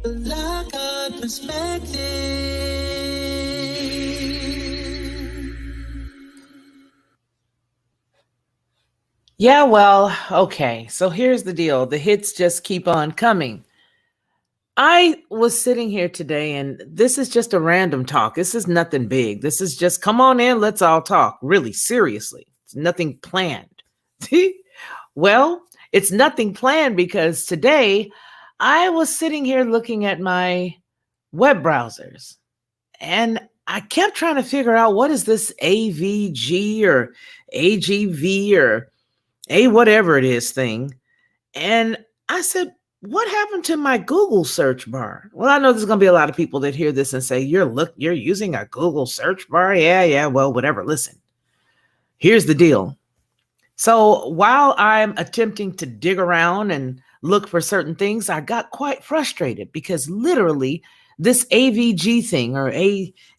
Black eye perspective. Yeah, well, okay. So here's the deal. The hits just keep on coming. I was sitting here today, and this is just a random talk. This is nothing big. This is just come on in, let's all talk. Really, seriously. It's nothing planned. Well, it's nothing planned because today I was sitting here looking at my web browsers, and I kept trying to figure out what is this AVG or AGV or A whatever it is thing. And I said, what happened to my Google search bar? Well, I know there's going to be a lot of people that hear this and say, you're using a Google search bar. Yeah, well, whatever. Listen, here's the deal. So while I'm attempting to dig around and look for certain things, I got quite frustrated because literally this AVG thing,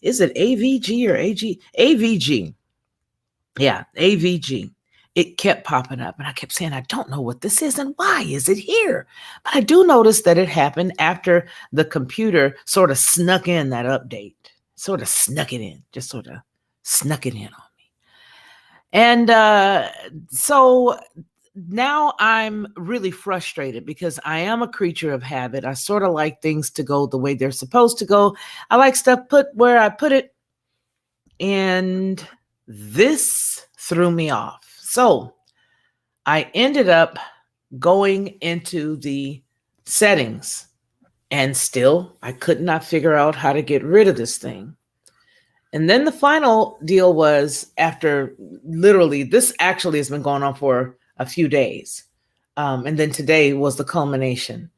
is it AVG or AG? AVG. Yeah, AVG. It kept popping up and I kept saying, I don't know what this is and why is it here? But I do notice that it happened after the computer sort of snuck in that update, just sort of snuck it in on me. And so now I'm really frustrated because I am a creature of habit. I sort of like things to go the way they're supposed to go. I like stuff put where I put it. And this threw me off. So I ended up going into the settings and still I could not figure out how to get rid of this thing. And then the final deal was after literally, this actually has been going on for a few days. And then today was the culmination.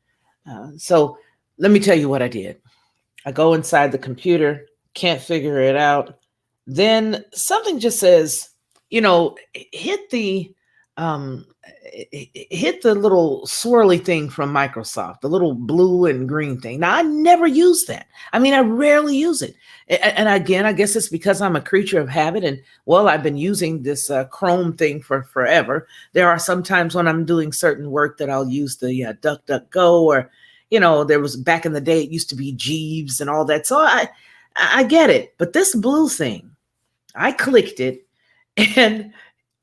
So let me tell you what I did. I go inside the computer, can't figure it out. Then something just says, hit the little swirly thing from Microsoft, the little blue and green thing. Now, I never use that. I mean, I rarely use it. And again, I guess it's because I'm a creature of habit. And well, I've been using this Chrome thing for forever. There are some times when I'm doing certain work that I'll use the DuckDuckGo, or, there was back in the day, it used to be Jeeves and all that. So I get it. But this blue thing, I clicked it, and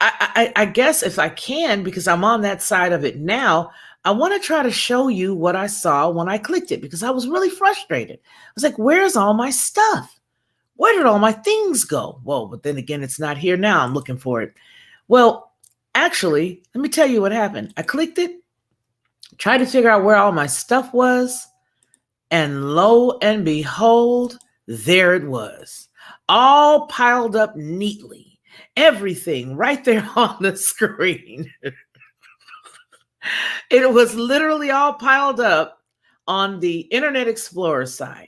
I guess if I can, because I'm on that side of it now, I want to try to show you what I saw when I clicked it, because I was really frustrated. I was like, where's all my stuff? Where did all my things go? Well, but then again, it's not here now. I'm looking for it. Well, actually, let me tell you what happened. I clicked it, tried to figure out where all my stuff was, and lo and behold, there it was, all piled up neatly. Everything right there on the screen. It was literally all piled up on the Internet Explorer side.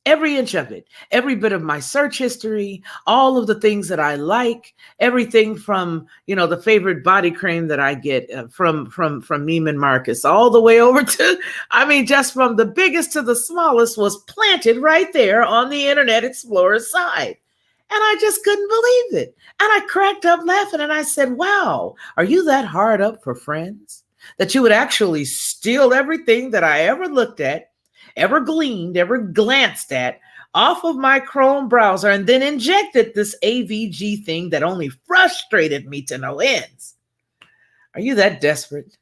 Every inch of it, every bit of my search history, all of the things that I like, everything from, the favorite body cream that I get from Neiman Marcus, all the way over to, just from the biggest to the smallest was planted right there on the Internet Explorer side. And I just couldn't believe it. And I cracked up laughing and I said, wow, are you that hard up for friends that you would actually steal everything that I ever looked at, ever gleaned, ever glanced at off of my Chrome browser and then injected this AVG thing that only frustrated me to no ends? Are you that desperate?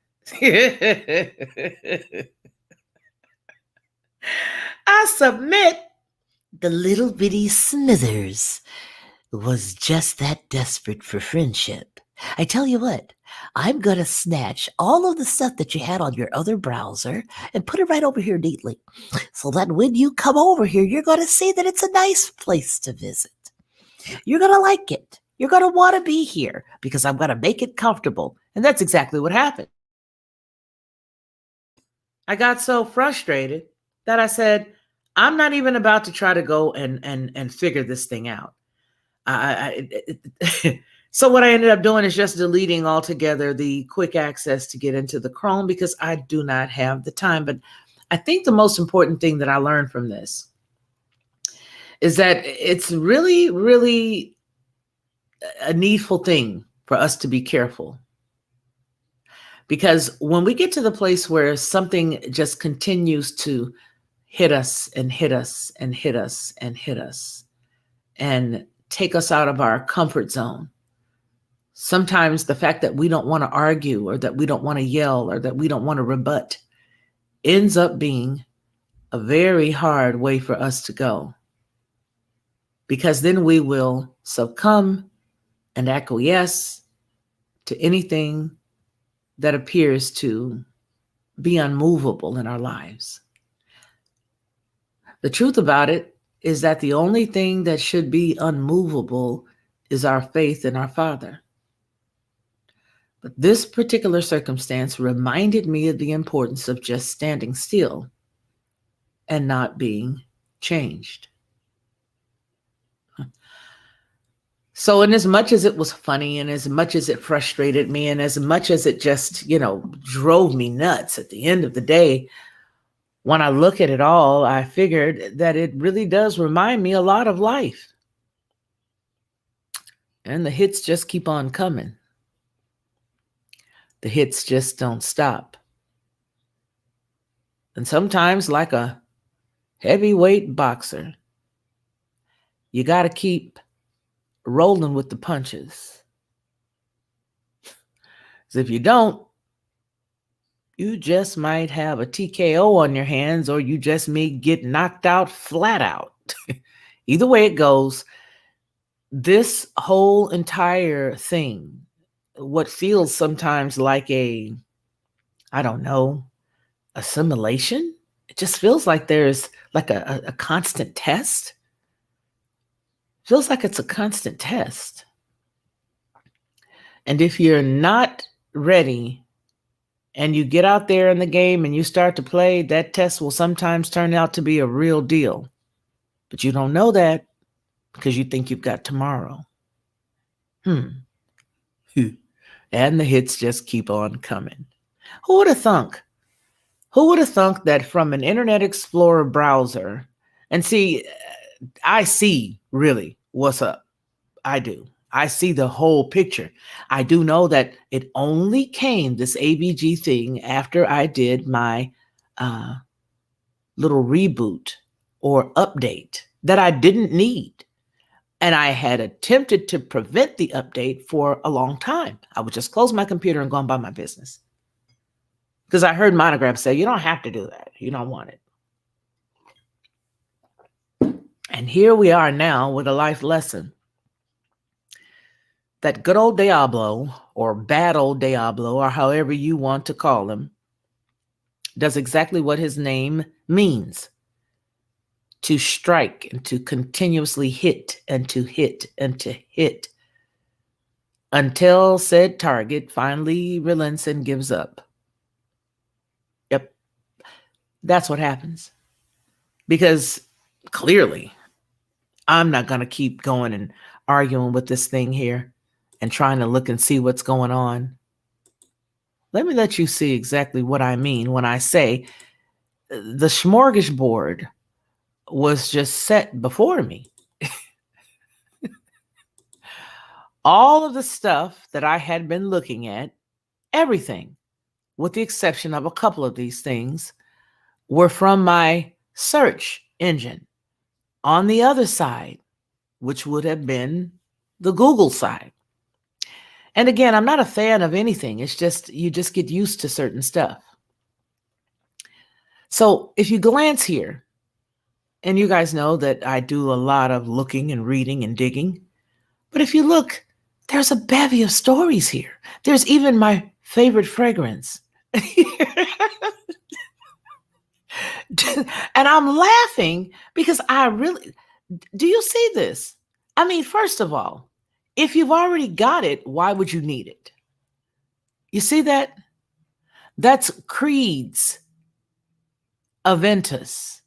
I submit the little bitty Smithers was just that desperate for friendship. I tell you what, I'm going to snatch all of the stuff that you had on your other browser and put it right over here neatly, so that when you come over here, you're going to see that it's a nice place to visit. You're going to like it. You're going to want to be here because I'm going to make it comfortable. And that's exactly what happened. I got so frustrated that I said, I'm not even about to try to go and figure this thing out. So what I ended up doing is just deleting altogether the quick access to get into the Chrome because I do not have the time. But I think the most important thing that I learned from this is that it's really, really a needful thing for us to be careful. Because when we get to the place where something just continues to hit us and hit us and hit us and hit us and take us out of our comfort zone. Sometimes the fact that we don't want to argue or that we don't want to yell or that we don't want to rebut ends up being a very hard way for us to go, because then we will succumb and acquiesce to anything that appears to be unmovable in our lives. The truth about it is that the only thing that should be unmovable is our faith in our Father. But this particular circumstance reminded me of the importance of just standing still and not being changed. So in as much as it was funny and as much as it frustrated me and as much as it just, drove me nuts at the end of the day, when I look at it all, I figured that it really does remind me a lot of life. And the hits just keep on coming. The hits just don't stop. And sometimes, like a heavyweight boxer, you got to keep rolling with the punches. Because if you don't, you just might have a TKO on your hands, or you just may get knocked out flat out. Either way it goes, this whole entire thing, what feels sometimes like a assimilation, it just feels like there's like a constant test. Feels like it's a constant test. And if you're not ready and you get out there in the game and you start to play, that test will sometimes turn out to be a real deal. But you don't know that because you think you've got tomorrow. And the hits just keep on coming. Who would have thunk? Who would have thunk that from an Internet Explorer browser, and see, I see really what's up. I do. I see the whole picture. I do know that it only came, this ABG thing, after I did my little reboot or update that I didn't need. And I had attempted to prevent the update for a long time. I would just close my computer and go on by my business. Because I heard Monogram say, you don't have to do that. You don't want it. And here we are now with a life lesson. That good old Diablo, or bad old Diablo, or however you want to call him, does exactly what his name means. To strike and to continuously hit and to hit and to hit until said target finally relents and gives up. Yep, that's what happens. Because clearly, I'm not going to keep going and arguing with this thing here and trying to look and see what's going on. Let me let you see exactly what I mean when I say the smorgasbord was just set before me. All of the stuff that I had been looking at, everything, with the exception of a couple of these things, were from my search engine on the other side, which would have been the Google side. And again, I'm not a fan of anything. It's just, you just get used to certain stuff. So if you glance here, and you guys know that I do a lot of looking and reading and digging, but if you look, there's a bevy of stories here. There's even my favorite fragrance. And I'm laughing because do you see this? I mean, first of all, if you've already got it, why would you need it? You see that? That's Creed's Aventus.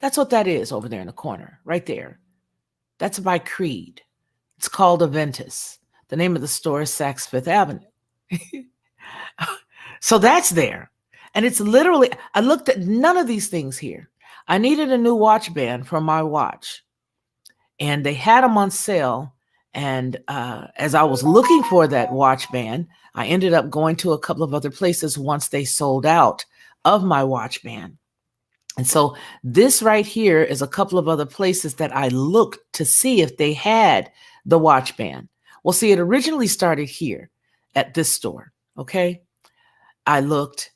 That's what that is over there in the corner, right there. That's by Creed. It's called Aventus. The name of the store is Saks Fifth Avenue. So that's there. And it's literally, I looked at none of these things here. I needed a new watch band for my watch. And they had them on sale. And as I was looking for that watch band, I ended up going to a couple of other places once they sold out of my watch band. And so this right here is a couple of other places that I looked to see if they had the watch band. Well, see, it originally started here at this store. Okay. I looked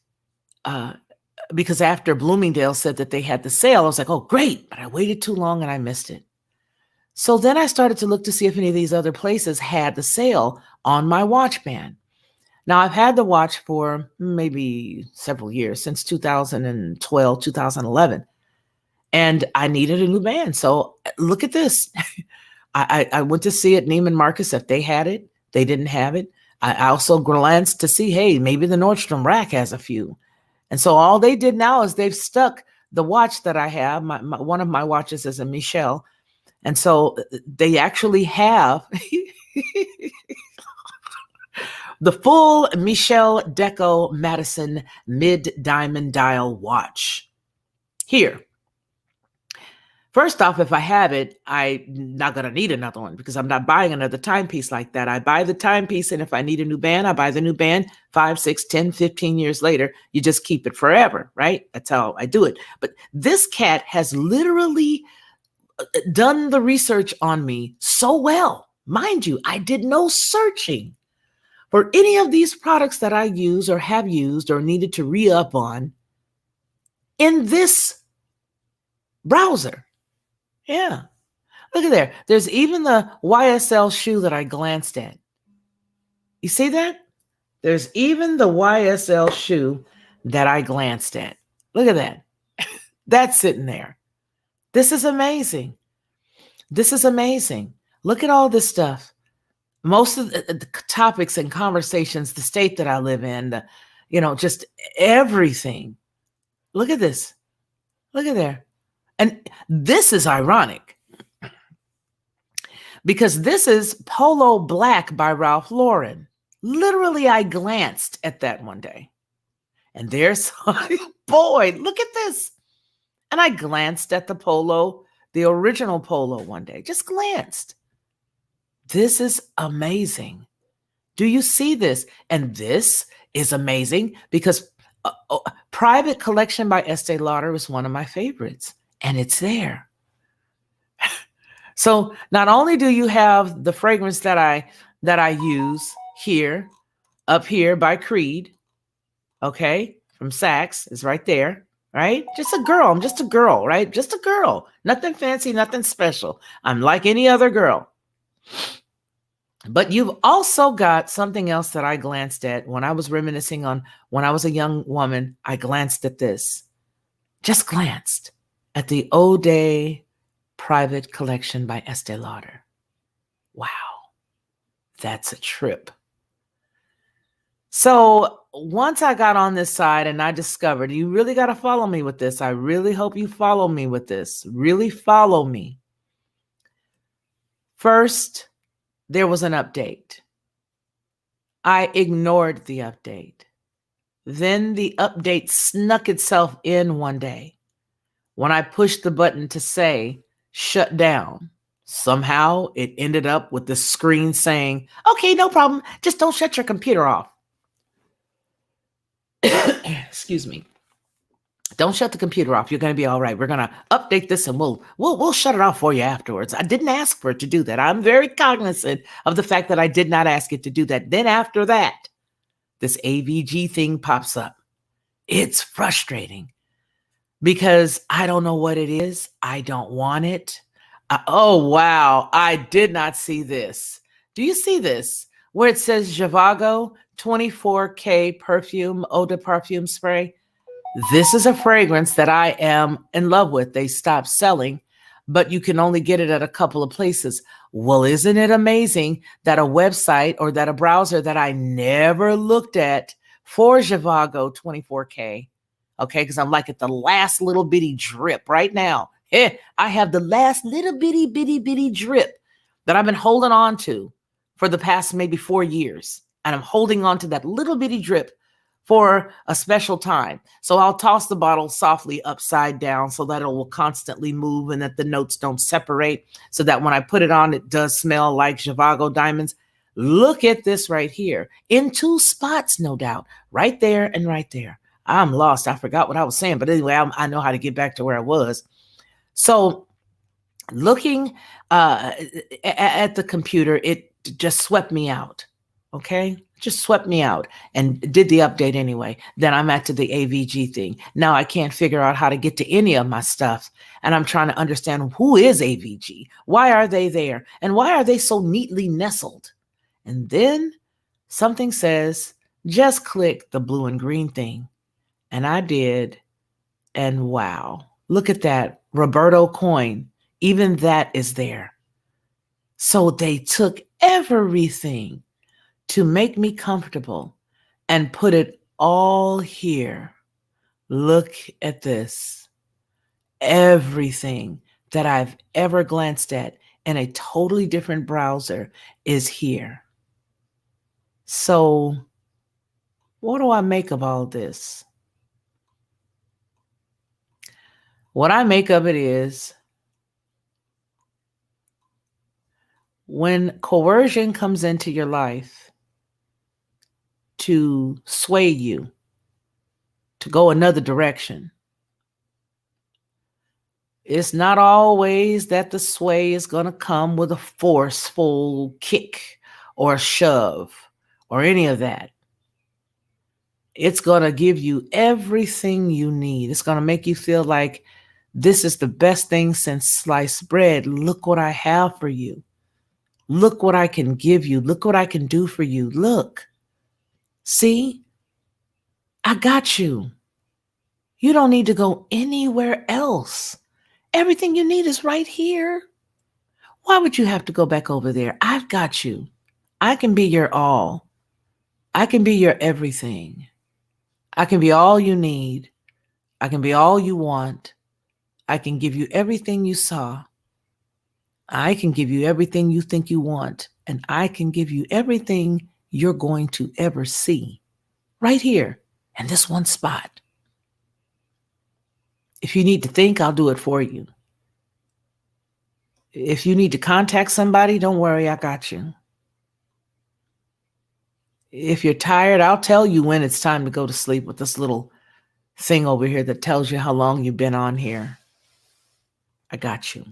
because after Bloomingdale said that they had the sale, I was like, oh, great. But I waited too long and I missed it. So then I started to look to see if any of these other places had the sale on my watch band. Now, I've had the watch for maybe several years, since 2012, 2011, and I needed a new band. So look at this. I went to see at Neiman Marcus if they had it. They didn't have it. I also glanced to see, hey, maybe the Nordstrom Rack has a few. And so all they did now is they've stuck the watch that I have. One of my watches is a Michelle. And so they actually have the full Michelle Deco Madison mid diamond dial watch here. First off, if I have it, I'm not going to need another one because I'm not buying another timepiece like that. I buy the timepiece, and if I need a new band, I buy the new band 5, 6, 10, 15 years later. You just keep it forever, right? That's how I do it. But this cat has literally done the research on me so well. Mind you, I did no searching for any of these products that I use or have used or needed to re-up on in this browser. Yeah. Look at there. There's even the YSL shoe that I glanced at. You see that? There's even the YSL shoe that I glanced at. Look at that. That's sitting there. This is amazing. This is amazing. Look at all this stuff. Most of the topics and conversations, the state that I live in, just everything. Look at this. Look at there. And this is ironic because this is Polo Black by Ralph Lauren. Literally, I glanced at that one day. And there's, boy, look at this. And I glanced at the Polo, the original Polo one day. Just glanced. This is amazing. Do you see this? And this is amazing because Private Collection by Estee Lauder is one of my favorites. And it's there. So not only do you have the fragrance that I use here, up here by Creed, okay, from Saks is right there, right? Just a girl. I'm just a girl, right? Just a girl. Nothing fancy, nothing special. I'm like any other girl. But you've also got something else that I glanced at when I was reminiscing on when I was a young woman. I glanced at this. Just glanced at the Eau de Private Collection by Estee Lauder. Wow, that's a trip. So once I got on this side and I discovered, you really got to follow me with this. I really hope you follow me with this. Really follow me. First, there was an update. I ignored the update. Then the update snuck itself in one day. When I pushed the button to say, shut down, somehow it ended up with the screen saying, okay, no problem. Just don't shut your computer off. Excuse me. Don't shut the computer off. You're going to be all right. We're going to update this and we'll shut it off for you afterwards. I didn't ask for it to do that. I'm very cognizant of the fact that I did not ask it to do that. Then after that, this AVG thing pops up. It's frustrating. Because I don't know what it is. I don't want it. Oh, wow. I did not see this. Do you see this? Where it says Zhivago 24K perfume, eau de parfum spray. This is a fragrance that I am in love with. They stopped selling, but you can only get it at a couple of places. Well, isn't it amazing that a website or that a browser that I never looked at for Zhivago 24K, okay, because I'm like at the last little bitty drip right now. I have the last little bitty drip that I've been holding on to for the past maybe 4 years. And I'm holding on to that little bitty drip for a special time. So I'll toss the bottle softly upside down so that it will constantly move and that the notes don't separate, so that when I put it on, it does smell like Zhivago diamonds. Look at this right here in 2 spots, no doubt, right there and right there. I'm lost. I forgot what I was saying. But anyway, I know how to get back to where I was. So looking at the computer, it just swept me out. Okay, just swept me out and did the update anyway. Then I'm at to the AVG thing. Now I can't figure out how to get to any of my stuff. And I'm trying to understand, who is AVG? Why are they there? And why are they so neatly nestled? And then something says, just click the blue and green thing. And I did. And wow, look at that. Roberto coin. Even that is there. So they took everything to make me comfortable and put it all here. Look at this. Everything that I've ever glanced at in a totally different browser is here. So what do I make of all this? What I make of it is, when coercion comes into your life to sway you to go another direction, it's not always that the sway is going to come with a forceful kick or shove or any of that. It's going to give you everything you need. It's going to make you feel like this is the best thing since sliced bread. Look what I have for you. Look what I can give you. Look what I can do for you. Look. See? I got you. You don't need to go anywhere else. Everything you need is right here. Why would you have to go back over there? I've got you. I can be your all. I can be your everything. I can be all you need. I can be all you want. I can give you everything you saw. I can give you everything you think you want. And I can give you everything you're going to ever see. Right here in this one spot. If you need to think, I'll do it for you. If you need to contact somebody, don't worry, I got you. If you're tired, I'll tell you when it's time to go to sleep with this little thing over here that tells you how long you've been on here. I got you.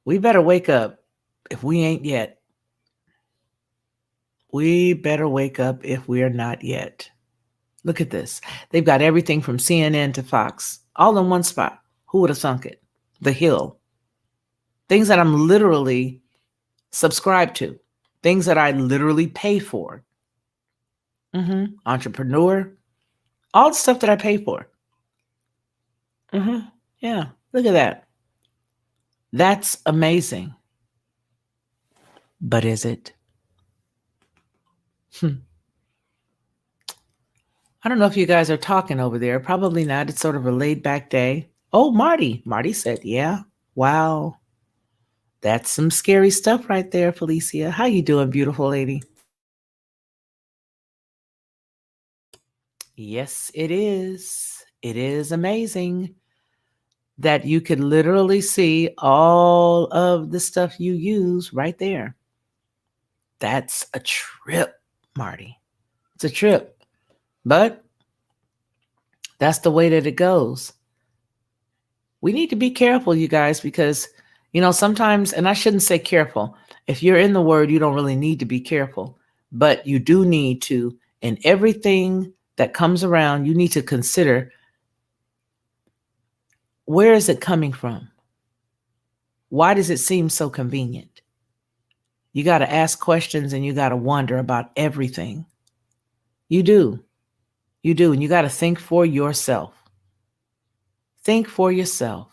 We better wake up if we ain't yet. We better wake up if we're not yet. Look at this. They've got everything from CNN to Fox, all in one spot. Who would have thunk it? The Hill. Things that I'm literally subscribed to. Things that I literally pay for. Entrepreneur. All the stuff that I pay for. Yeah, look at that. That's amazing. But is it? I don't know if you guys are talking over there. Probably not. It's sort of a laid back day. Oh, Marty. Marty said, yeah. Wow. That's some scary stuff right there, Felicia. How you doing, beautiful lady? Yes, it is. It is amazing that you could literally see all of the stuff you use right there. That's a trip, Marty. It's a trip. But that's the way that it goes. We need to be careful, you guys, because, sometimes, and I shouldn't say careful. If you're in the word, you don't really need to be careful. But you do need to, in everything that comes around, you need to consider, where is it coming from? Why does it seem so convenient? You got to ask questions and you got to wonder about everything. You do. You do. And you got to think for yourself. Think for yourself.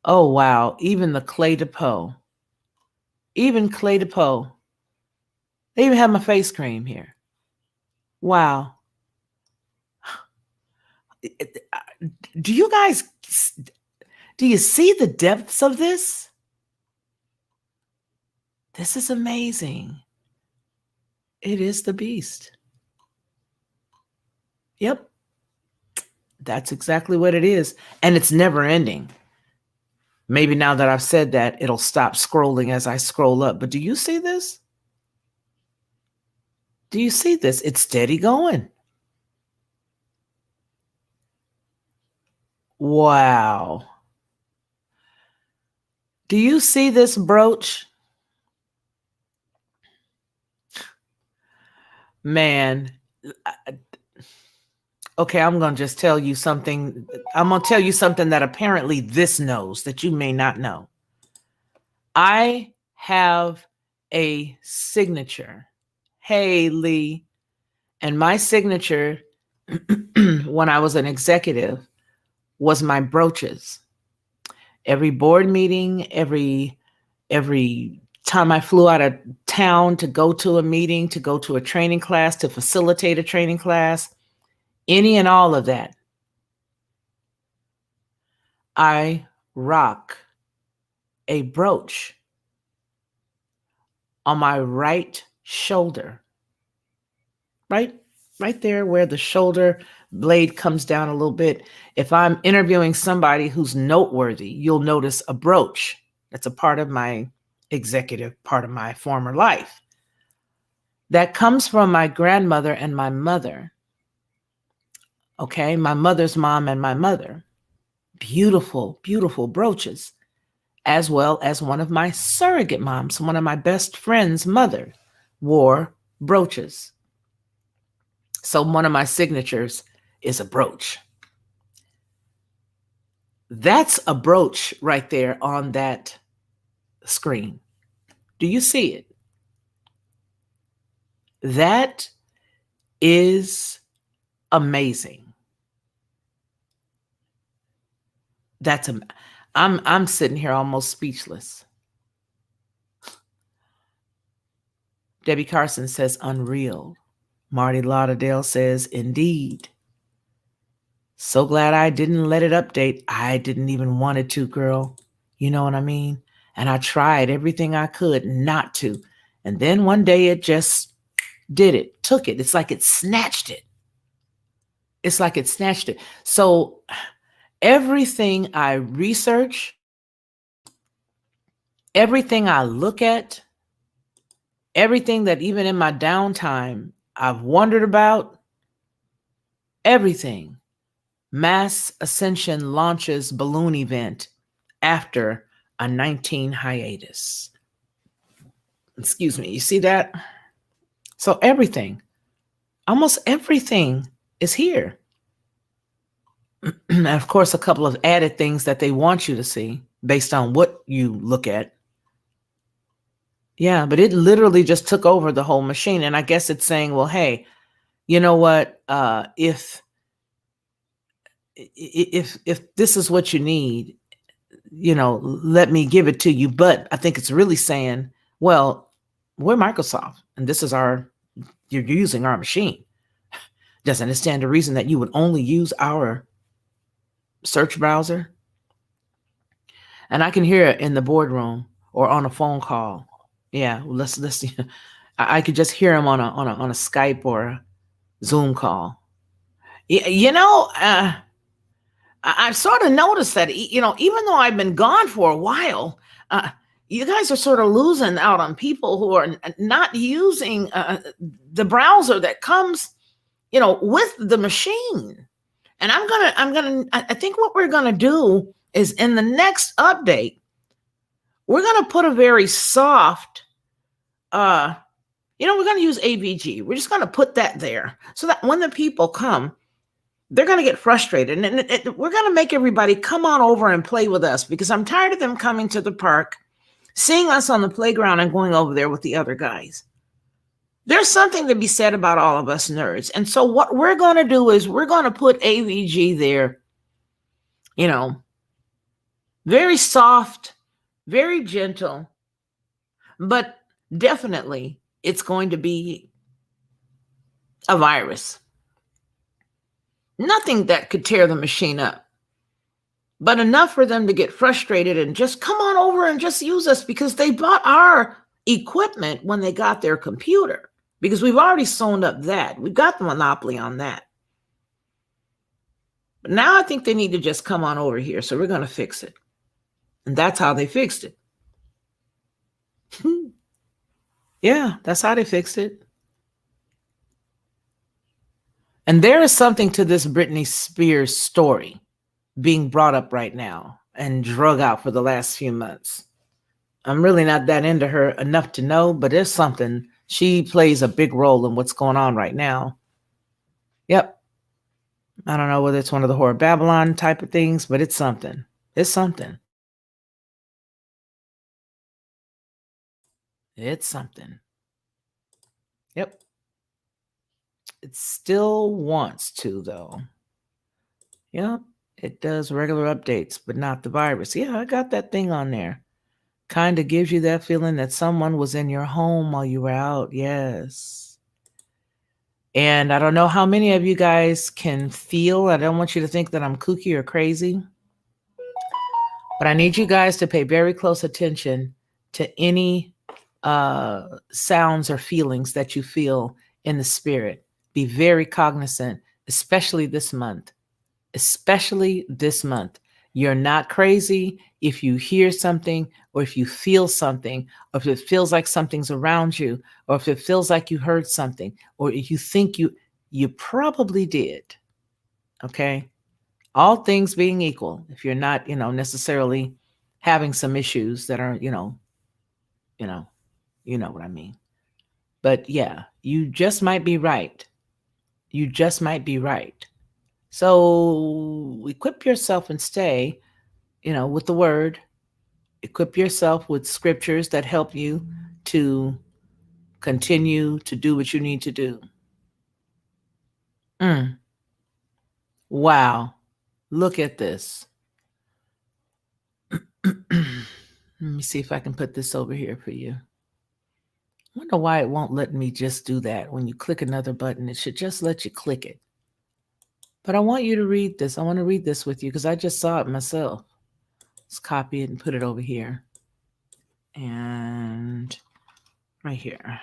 Oh, wow. Even the Clay Depot. Even Clay Depot. They even have my face cream here. Wow. Do you see the depths of this? This is amazing. It is the beast. Yep. That's exactly what it is. And it's never ending. Maybe now that I've said that, it'll stop scrolling as I scroll up. But do you see this? Do you see this? It's steady going. Wow. Do you see this brooch? Man, okay, I'm going to just tell you something. I'm going to tell you something that apparently this knows that you may not know. I have a signature. Hey, Lee. And my signature when I was an executive was my brooches. Every board meeting, every time I flew out of town to go to a meeting, to go to a training class, to facilitate a training class, any and all of that, I rock a brooch on my right shoulder, right there where the shoulder blade comes down a little bit. If I'm interviewing somebody who's noteworthy, you'll notice a brooch. That's a part of my executive, part of my former life. That comes from my grandmother and my mother. Okay, my mother's mom and my mother. Beautiful, beautiful brooches, as well as one of my surrogate moms, one of my best friend's mother, wore brooches. So one of my signatures is a brooch. That's a brooch right there on that screen. Do you see it? That is amazing. I'm sitting here almost speechless. Debbie Carson says unreal. Marty Lauderdale says indeed. So glad I didn't let it update. I didn't even want it to, girl. You know what I mean? And I tried everything I could not to. And then one day it just did it, took it. It's like it snatched it. It's like it snatched it. So everything I research, everything I look at, everything that even in my downtime I've wondered about, everything, Mass Ascension launches balloon event after a 19 hiatus. Excuse me, you see that? So everything, almost everything is here. And of course, a couple of added things that they want you to see based on what you look at. Yeah, but it literally just took over the whole machine. And I guess it's saying, well, hey, you know what? If this is what you need, let me give it to you. But I think it's really saying, well, we're Microsoft, and this is you're using our machine. Doesn't it stand to reason that you would only use our search browser? And I can hear it in the boardroom or on a phone call. Yeah, let's. I could just hear him on a Skype or a Zoom call. I've sort of noticed that, even though I've been gone for a while, you guys are sort of losing out on people who are not using the browser that comes, with the machine. And I think what we're going to do is in the next update, we're going to put a very soft, we're going to use AVG. We're just going to put that there so that when the people come, they're going to get frustrated. And we're going to make everybody come on over and play with us, because I'm tired of them coming to the park, seeing us on the playground and going over there with the other guys. There's something to be said about all of us nerds. And so what we're going to do is we're going to put AVG there, very soft, very gentle, but definitely it's going to be a virus. Nothing that could tear the machine up, but enough for them to get frustrated and just come on over and just use us, because they bought our equipment when they got their computer, because we've already sewn up that. We've got the monopoly on that. But now I think they need to just come on over here. So we're going to fix it. And that's how they fixed it. Yeah, that's how they fixed it. And there is something to this Britney Spears story being brought up right now and drug out for the last few months. I'm really not that into her enough to know, but there's something. She plays a big role in what's going on right now. Yep. I don't know whether it's one of the Horror Babylon type of things, but it's something. It's something. It's something. Yep. It still wants to, though. Yep. It does regular updates, but not the virus. Yeah, I got that thing on there. Kind of gives you that feeling that someone was in your home while you were out. Yes. And I don't know how many of you guys can feel. I don't want you to think that I'm kooky or crazy, but I need you guys to pay very close attention to any sounds or feelings that you feel in the spirit. Be very cognizant, especially this month. Especially this month. You're not crazy if you hear something or if you feel something, or if it feels like something's around you, or if it feels like you heard something, or if you think you probably did. Okay? All things being equal, if you're not, necessarily having some issues that are, you know, what I mean. But yeah, you just might be right. You just might be right. So equip yourself and stay, with the word. Equip yourself with scriptures that help you to continue to do what you need to do. Wow. Look at this. Let me see if I can put this over here for you. I wonder why it won't let me just do that. When you click another button, it should just let you click it. But I want you to read this. I want to read this with you because I just saw it myself. Let's copy it and put it over here. And right here,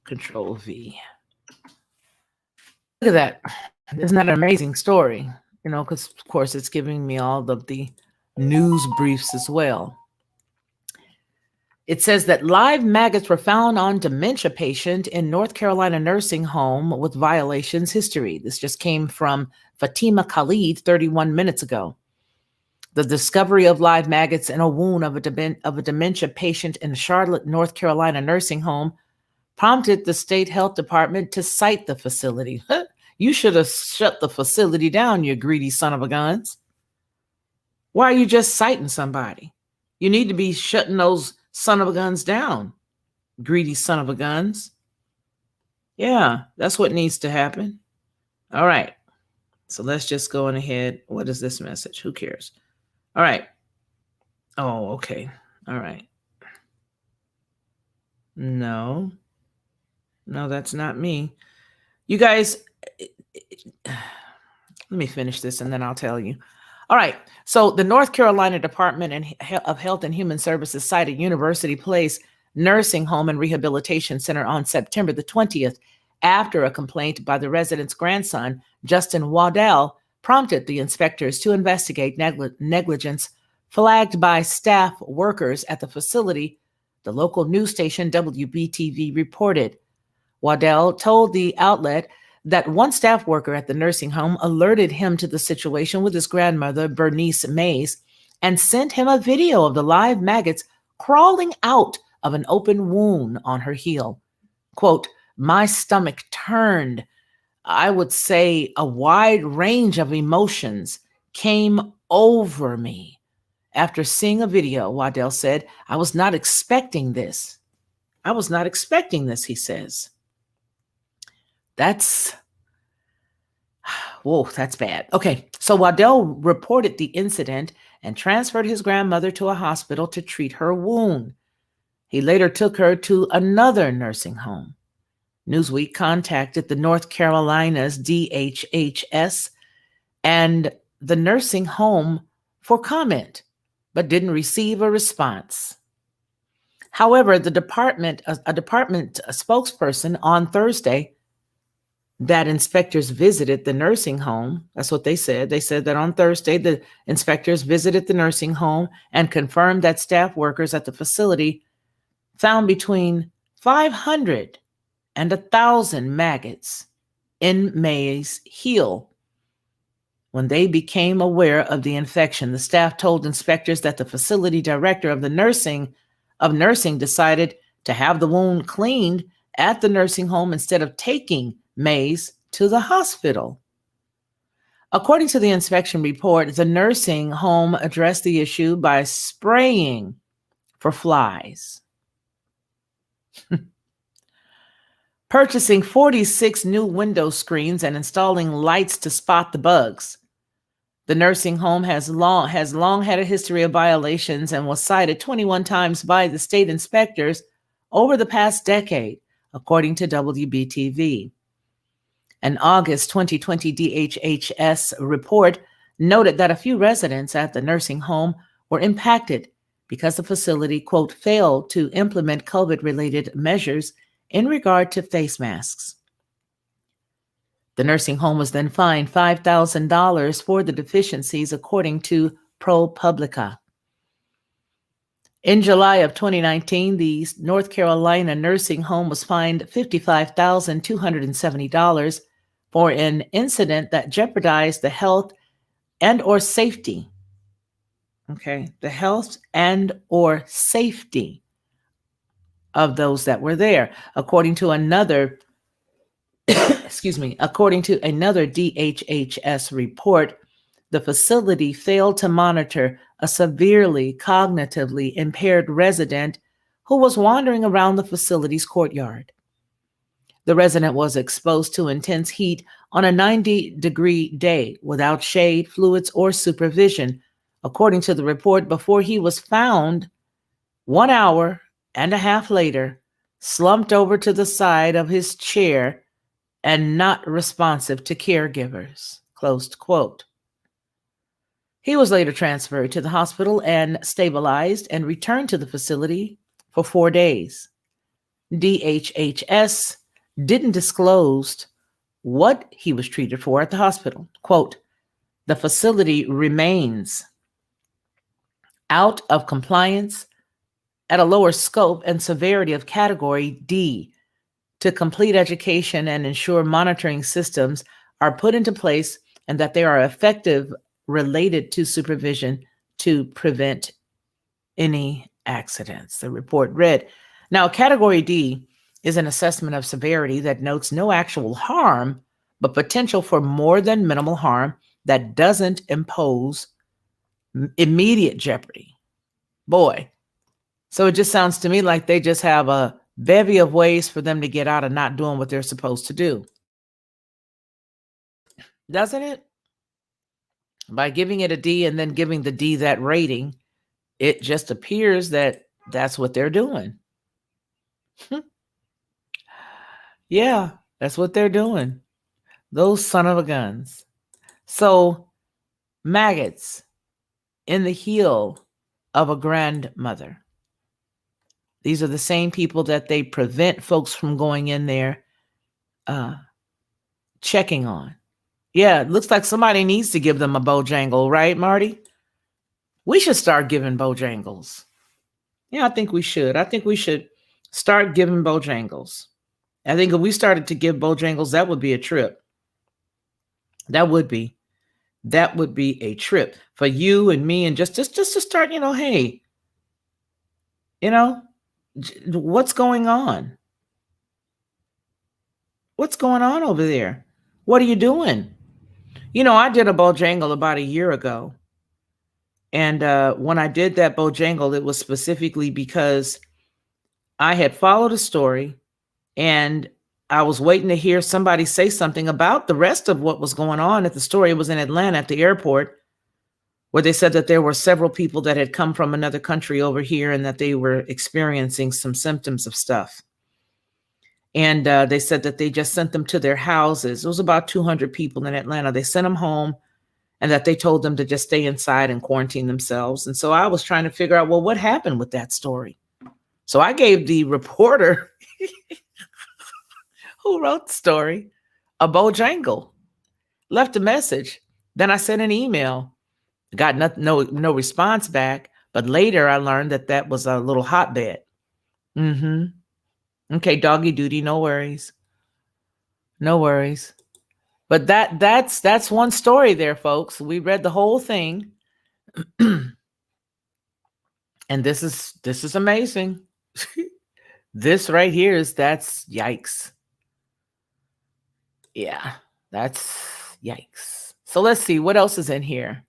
Control V. Look at that. Isn't that an amazing story? Because of course it's giving me all of the news briefs as well. It says that live maggots were found on dementia patient in North Carolina nursing home with violations history. This just came from Fatima Khalid 31 minutes ago. The discovery of live maggots in a wound of a dementia patient in Charlotte, North Carolina nursing home prompted the state health department to cite the facility. You should have shut the facility down, you greedy son of a guns. Why are you just citing somebody? You need to be shutting those son of a guns down, greedy son of a guns. Yeah, that's what needs to happen. All right. So let's just go on ahead. What is this message? Who cares? All right. Oh, okay. All right. No, that's not me. You guys, let me finish this and then I'll tell you. All right. So the North Carolina Department of Health and Human Services cited University Place Nursing Home and Rehabilitation Center on September the 20th after a complaint by the resident's grandson, Justin Waddell, prompted the inspectors to investigate negligence flagged by staff workers at the facility, the local news station WBTV reported. Waddell told the outlet that one staff worker at the nursing home alerted him to the situation with his grandmother, Bernice Mays, and sent him a video of the live maggots crawling out of an open wound on her heel. Quote, "My stomach turned. I would say a wide range of emotions came over me. After seeing a video," Waddell said, "I was not expecting this. I was not expecting this," he says. Whoa, that's bad. Okay, so Waddell reported the incident and transferred his grandmother to a hospital to treat her wound. He later took her to another nursing home. Newsweek contacted the North Carolina's DHHS and the nursing home for comment, but didn't receive a response. However, a department spokesperson on Thursday that inspectors visited the nursing home. That's what they said. They said that on Thursday, the inspectors visited the nursing home and confirmed that staff workers at the facility found between 500 and 1,000 maggots in May's heel. When they became aware of the infection, the staff told inspectors that the facility director of nursing decided to have the wound cleaned at the nursing home instead of taking Mays to the hospital. According to the inspection report, the nursing home addressed the issue by spraying for flies, purchasing 46 new window screens, and installing lights to spot the bugs. The nursing home has long had a history of violations and was cited 21 times by the state inspectors over the past decade, according to WBTV. An August 2020 DHHS report noted that a few residents at the nursing home were impacted because the facility, quote, failed to implement COVID-related measures in regard to face masks. The nursing home was then fined $5,000 for the deficiencies, according to ProPublica. In July of 2019, the North Carolina nursing home was fined $55,270 for an incident that jeopardized the health and or safety. Okay, the health and or safety of those that were there, according to another according to another DHHS report. The facility failed to monitor a severely cognitively impaired resident who was wandering around the facility's courtyard. The resident was exposed to intense heat on a 90-degree day without shade, fluids, or supervision, according to the report, before he was found 1 hour and a half later, slumped over to the side of his chair and not responsive to caregivers, closed quote. He was later transferred to the hospital and stabilized and returned to the facility for 4 days. DHHS didn't disclose what he was treated for at the hospital. Quote, the facility remains out of compliance at a lower scope and severity of Category D to complete education and ensure monitoring systems are put into place and that they are effective related to supervision to prevent any accidents, the report read. Now, Category D is an assessment of severity that notes no actual harm, but potential for more than minimal harm that doesn't impose immediate jeopardy. Boy, so it just sounds to me like they just have a bevy of ways for them to get out of not doing what they're supposed to do. Doesn't it? By giving it a D and then giving the D that rating, it just appears that that's what they're doing. Yeah, that's what they're doing. Those son of a guns. So, maggots in the heel of a grandmother. These are the same people that they prevent folks from going in there checking on. Yeah, it looks like somebody needs to give them a Bojangle, right, Marty? We should start giving Bojangles. Yeah, I think we should. I think we should start giving Bojangles. I think if we started to give Bojangles, that would be a trip. That would be a trip for you and me, and just to start, hey, what's going on? What's going on over there? What are you doing? I did a Bojangle about a year ago. And when I did that Bojangle, it was specifically because I had followed a story and I was waiting to hear somebody say something about the rest of what was going on at the story. It was in Atlanta at the airport, where they said that there were several people that had come from another country over here and that they were experiencing some symptoms of stuff. And they said that they just sent them to their houses. It was about 200 people in Atlanta. They sent them home and that they told them to just stay inside and quarantine themselves. And so I was trying to figure out, well, what happened with that story? So I gave the reporter who wrote the story a Bojangle, left a message. Then I sent an email, got no response back. But later I learned that was a little hotbed. Okay, doggy duty, no worries. No worries. But that's one story there, folks. We read the whole thing. And this is amazing. This right here is that's yikes. Yeah, that's yikes. So let's see what else is in here.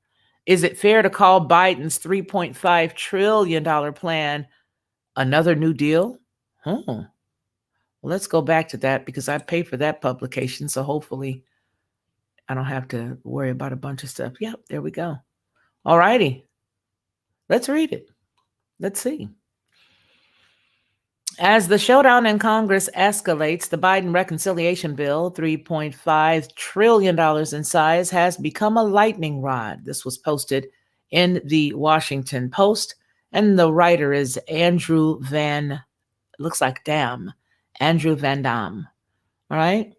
Is it fair to call Biden's $3.5 trillion plan another New Deal? Well, let's go back to that because I paid for that publication. So hopefully I don't have to worry about a bunch of stuff. Yep, there we go. All righty. Let's read it. Let's see. As the showdown in Congress escalates, the Biden reconciliation bill, $3.5 trillion in size, has become a lightning rod. This was posted in the Washington Post, and the writer is Andrew Van, looks like Andrew Van Dam. All right.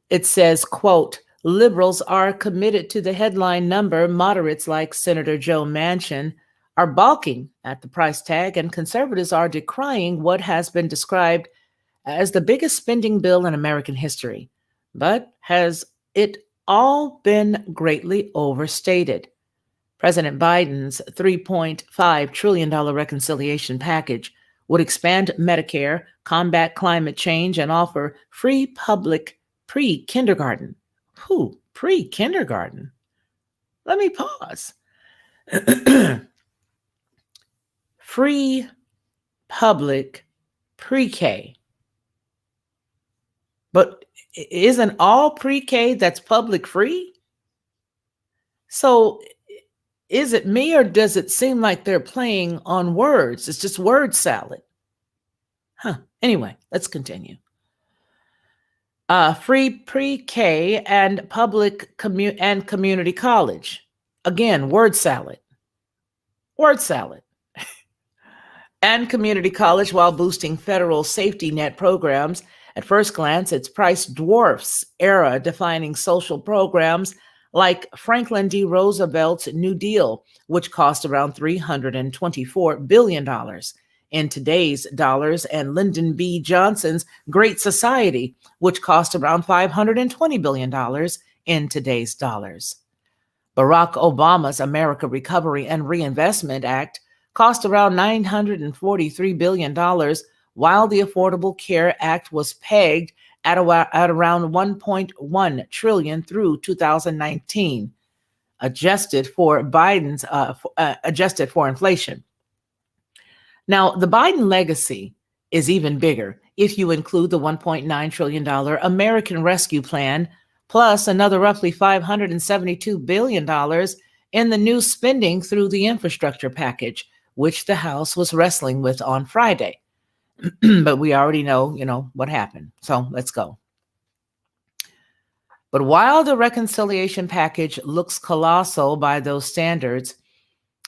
It says, quote, liberals are committed to the headline number. Moderates like Senator Joe Manchin are balking at the price tag, and conservatives are decrying what has been described as the biggest spending bill in American history. But has it all been greatly overstated? President Biden's $3.5 trillion reconciliation package would expand Medicare, combat climate change, and offer free public pre-kindergarten. Pre-kindergarten? Let me pause. Free public pre-K. But isn't all pre-K that's public free? So is it me or does it seem like they're playing on words? It's just word salad. Anyway, let's continue. Free pre-K and public and community college. Again, word salad. Word salad. And community college while boosting federal safety net programs. At first glance, its price dwarfs era-defining social programs like Franklin D. Roosevelt's New Deal, which cost around $324 billion in today's dollars, and Lyndon B. Johnson's Great Society, which cost around $520 billion in today's dollars. Barack Obama's America Recovery and Reinvestment Act cost around $943 billion, while the Affordable Care Act was pegged at around $1.1 trillion through 2019, adjusted for inflation. Now, the Biden legacy is even bigger if you include the $1.9 trillion American Rescue Plan, plus another roughly $572 billion in the new spending through the infrastructure package, which the House was wrestling with on Friday. But we already know, what happened. So let's go. But while the reconciliation package looks colossal by those standards,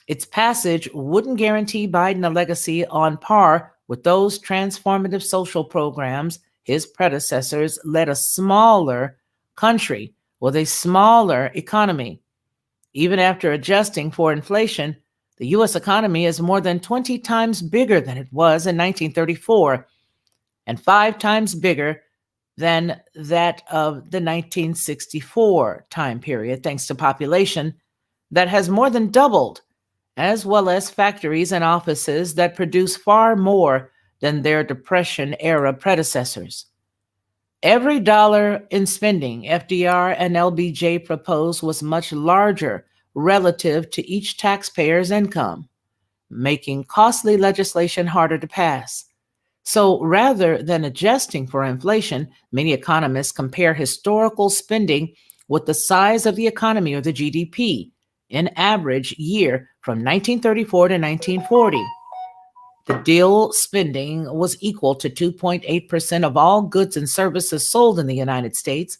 its passage wouldn't guarantee Biden a legacy on par with those transformative social programs his predecessors led a smaller country with a smaller economy. Even after adjusting for inflation, the U.S. economy is more than 20 times bigger than it was in 1934 and 5 times bigger than that of the 1964 time period, thanks to population that has more than doubled, as well as factories and offices that produce far more than their Depression-era predecessors. Every dollar in spending FDR and LBJ proposed was much larger relative to each taxpayer's income, making costly legislation harder to pass. So rather than adjusting for inflation, many economists compare historical spending with the size of the economy or the GDP in average year from 1934 to 1940. The deal spending was equal to 2.8% of all goods and services sold in the United States.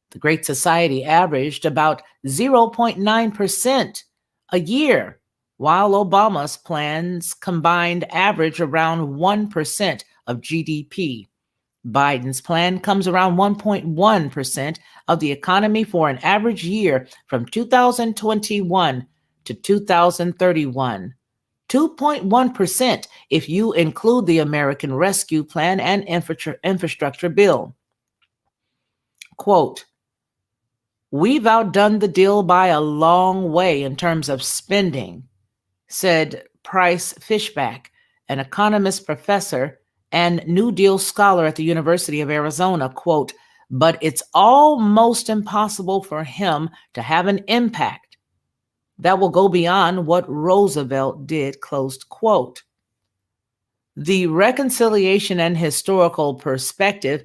The Great Society averaged about 0.9% a year, while Obama's plans combined average around 1% of GDP. Biden's plan comes around 1.1% of the economy for an average year from 2021 to 2031. 2.1% if you include the American Rescue Plan and infrastructure bill. Quote, We've outdone the deal by a long way in terms of spending, said Price Fishback, an economist professor and New Deal scholar at the University of Arizona. Quote, but it's almost impossible for him to have an impact that will go beyond what Roosevelt did, closed quote. The reconciliation and historical perspective,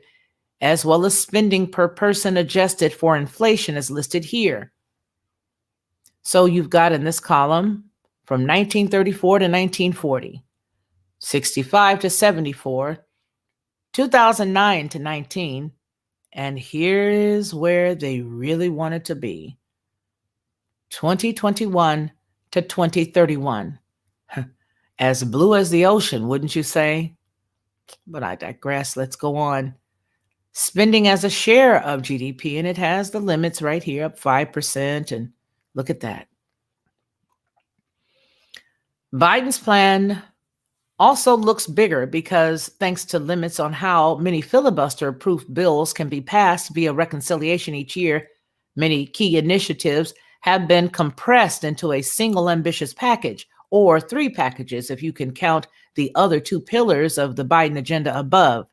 as well as spending per person adjusted for inflation, is listed here. So you've got in this column from 1934 to 1940, 65 to 74, 2009 to 19, and here's where they really wanted to be, 2021 to 2031. As blue as the ocean, wouldn't you say? But I digress. Let's go on. Spending as a share of GDP, and it has the limits right here, up 5%, and look at that. Biden's plan also looks bigger because thanks to limits on how many filibuster-proof bills can be passed via reconciliation each year, many key initiatives have been compressed into a single ambitious package, or 3 packages if you can count the other 2 pillars of the Biden agenda above.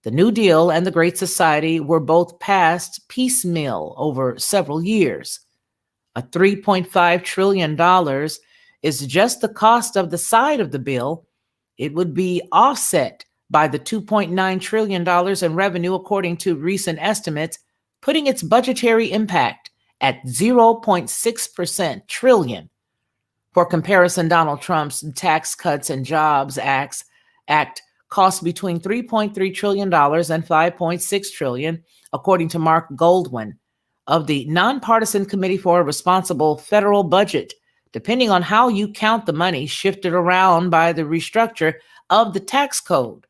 The New Deal and the Great Society were both passed piecemeal over several years. A $3.5 trillion is just the cost of the side of the bill. It would be offset by the $2.9 trillion in revenue, according to recent estimates, putting its budgetary impact at 0.6% trillion. For comparison, Donald Trump's Tax Cuts and Jobs Act costs between $3.3 trillion and $5.6 trillion, according to Mark Goldwyn of the Nonpartisan Committee for a Responsible Federal Budget, depending on how you count the money shifted around by the restructure of the tax code.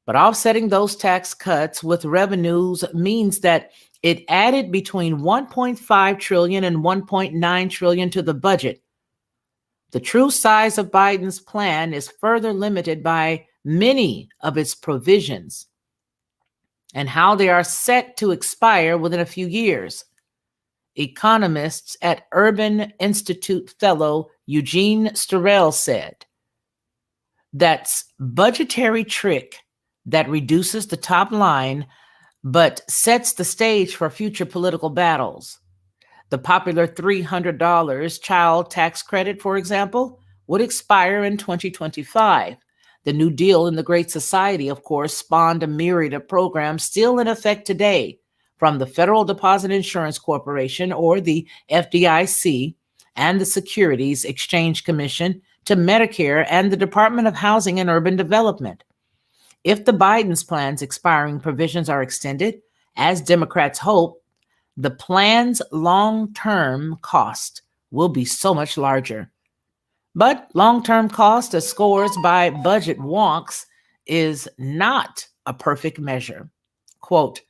But offsetting those tax cuts with revenues means that it added between $1.5 trillion and $1.9 trillion to the budget. The true size of Biden's plan is further limited by many of its provisions and how they are set to expire within a few years. Economists at Urban Institute fellow Eugene Sturell said, that's budgetary trick that reduces the top line but sets the stage for future political battles. The popular $300 child tax credit, for example, would expire in 2025. The New Deal and the Great Society, of course, spawned a myriad of programs still in effect today, from the Federal Deposit Insurance Corporation, or the FDIC, and the Securities Exchange Commission, to Medicare and the Department of Housing and Urban Development. If the Biden's plan's expiring provisions are extended, as Democrats hope, the plan's long-term cost will be so much larger. But long-term cost, as scores by budget wonks, is not a perfect measure. Quote,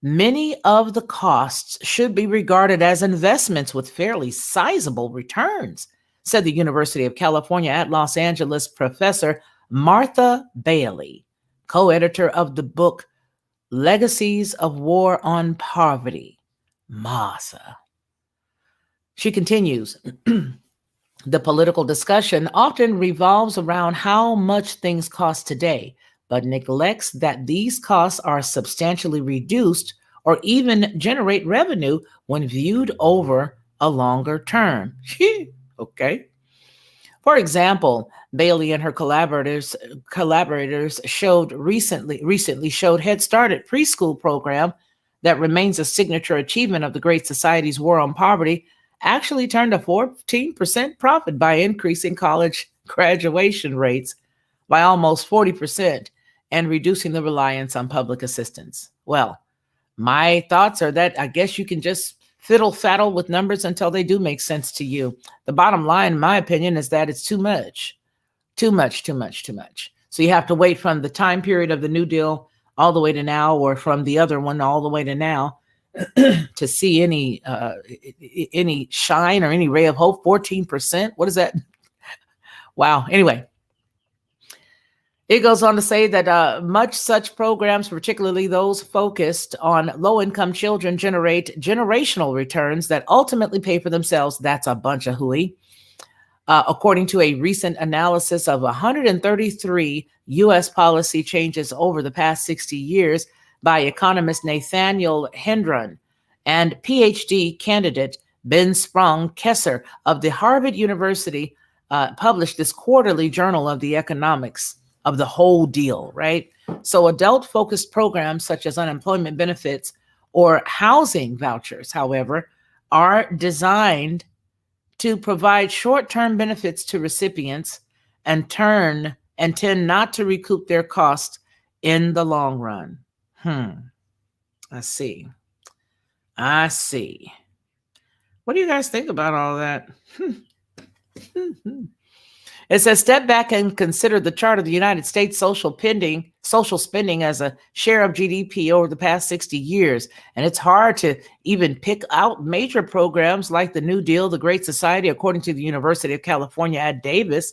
many of the costs should be regarded as investments with fairly sizable returns, said the University of California at Los Angeles professor Martha Bailey, co-editor of the book Legacies of War on Poverty. Martha. She continues, the political discussion often revolves around how much things cost today, but neglects that these costs are substantially reduced or even generate revenue when viewed over a longer term. Okay. For example, Bailey and her collaborators recently showed Head Start at preschool program that remains a signature achievement of the Great Society's war on poverty actually turned a 14% profit by increasing college graduation rates by almost 40% and reducing the reliance on public assistance. Well, my thoughts are that I guess you can just fiddle-faddle with numbers until they do make sense to you. The bottom line, in my opinion, is that it's too much. Too much. So you have to wait from the time period of the New Deal all the way to now, or from the other one all the way to now, to see any shine or any ray of hope. 14%. What is that? Wow. Anyway, It goes on to say that much such programs, particularly those focused on low income children, generate generational returns that ultimately pay for themselves. That's a bunch of hooey. According to a recent analysis of 133 U.S. policy changes over the past 60 years by economist Nathaniel Hendron and PhD candidate Ben Sprung Kesser of the Harvard University, published this quarterly journal of the economics of the whole deal, right? So adult focused programs such as unemployment benefits or housing vouchers, however, are designed to provide short-term benefits to recipients and tend not to recoup their costs in the long run. I see. What do you guys think about all that? It says, step back and consider the chart of the United States social spending as a share of GDP over the past 60 years. And it's hard to even pick out major programs like the New Deal, the Great Society, according to the University of California at Davis.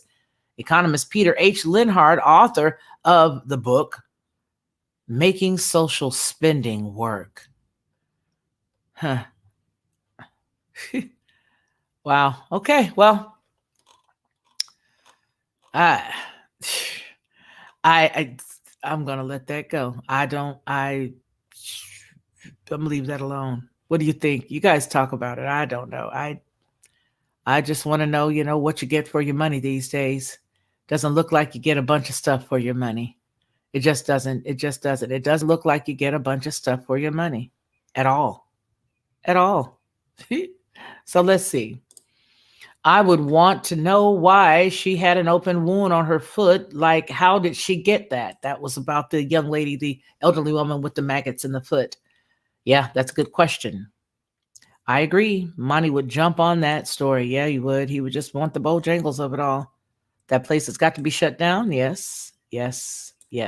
Economist Peter H. Linhart, author of the book, Making Social Spending Work. Wow. Okay. Well, I'm gonna let that go. I'm gonna leave that alone. What do you think? You guys talk about it. I don't know. I just want to know, what you get for your money these days. Doesn't look like you get a bunch of stuff for your money. It just doesn't. It doesn't look like you get a bunch of stuff for your money at all. So let's see. I would want to know why she had an open wound on her foot. Like, how did she get that? That was about the young lady, the elderly woman with the maggots in the foot. Yeah, that's a good question. I agree. Monty would jump on that story. Yeah, he would. He would just want the Bojangles of it all. That place has got to be shut down. Yes.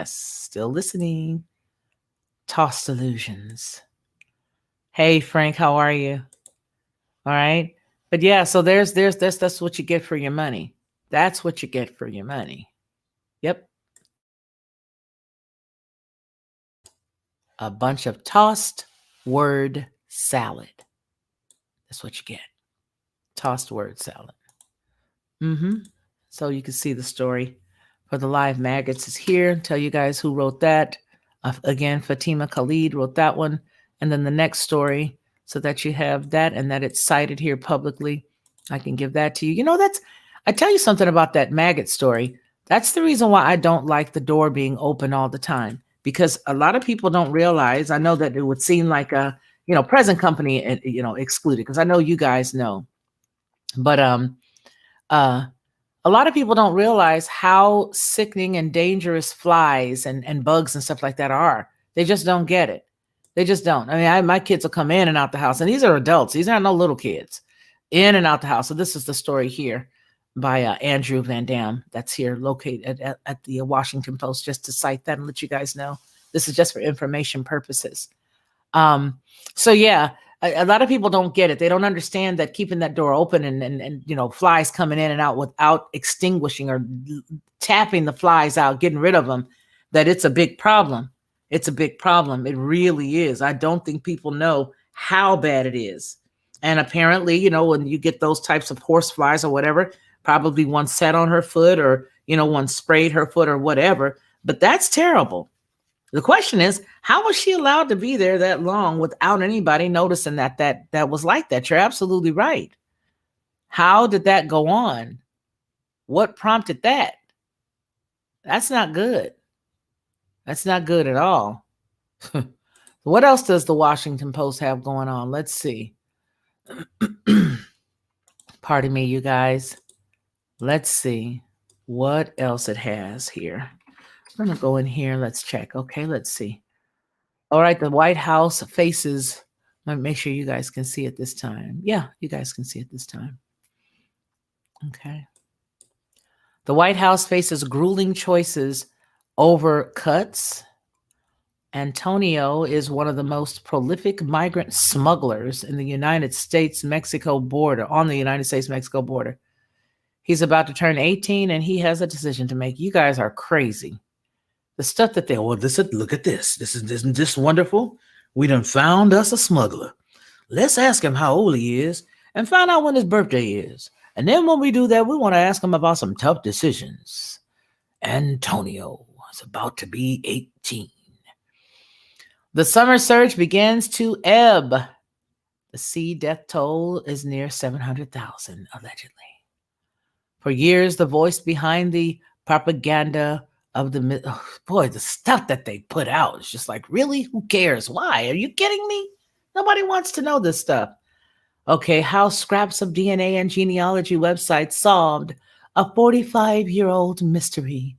Still listening. Tossed illusions. Hey, Frank, how are you? All right. But yeah, so that's what you get for your money. That's what you get for your money. Yep. A bunch of tossed word salad. That's what you get. Tossed word salad. So you can see the story for the live maggots is here. Tell you guys who wrote that. Again, Fatima Khalid wrote that one. And then the next story, so that you have that and that it's cited here publicly. I can give that to you. I tell you something about that maggot story. That's the reason why I don't like the door being open all the time, because a lot of people don't realize. I know that it would seem like a, present company, excluded, because I know you guys know. But a lot of people don't realize how sickening and dangerous flies and bugs and stuff like that are. They just don't get it. They just don't. I mean, my kids will come in and out the house, and these are adults. These aren't no little kids. In and out the house. So this is the story here by Andrew Van Dam. That's here located at the Washington Post, just to cite that and let you guys know. This is just for information purposes. So yeah, a lot of people don't get it. They don't understand that keeping that door open and flies coming in and out without extinguishing or tapping the flies out, getting rid of them, that it's a big problem. It's a big problem. It really is. I don't think people know how bad it is. And apparently, when you get those types of horse flies or whatever, probably one sat on her foot or, one sprayed her foot or whatever. But that's terrible. The question is, how was she allowed to be there that long without anybody noticing that was like that? You're absolutely right. How did that go on? What prompted that? That's not good. That's not good at all. What else does the Washington Post have going on? Let's see. Pardon me, you guys. Let's see what else it has here. I'm going to go in here. Let's check. Okay, let's see. All right, the White House faces, let me make sure you guys can see it this time. Yeah, you guys can see it this time. Okay. The White House faces grueling choices over cuts. Antonio is one of the most prolific migrant smugglers in the United States-Mexico border, on the United States-Mexico border. He's about to turn 18 and he has a decision to make. You guys are crazy. The stuff that they, well, listen, look at this. Isn't this wonderful? We done found us a smuggler. Let's ask him how old he is and find out when his birthday is. And then when we do that, we want to ask him about some tough decisions. Antonio is about to be 18. The summer surge begins to ebb. The sea death toll is near 700,000, allegedly. For years, the voice behind the propaganda of the stuff that they put out is just like, really? Who cares? Why? Are you kidding me? Nobody wants to know this stuff. Okay, how scraps of DNA and genealogy websites solved a 45-year-old mystery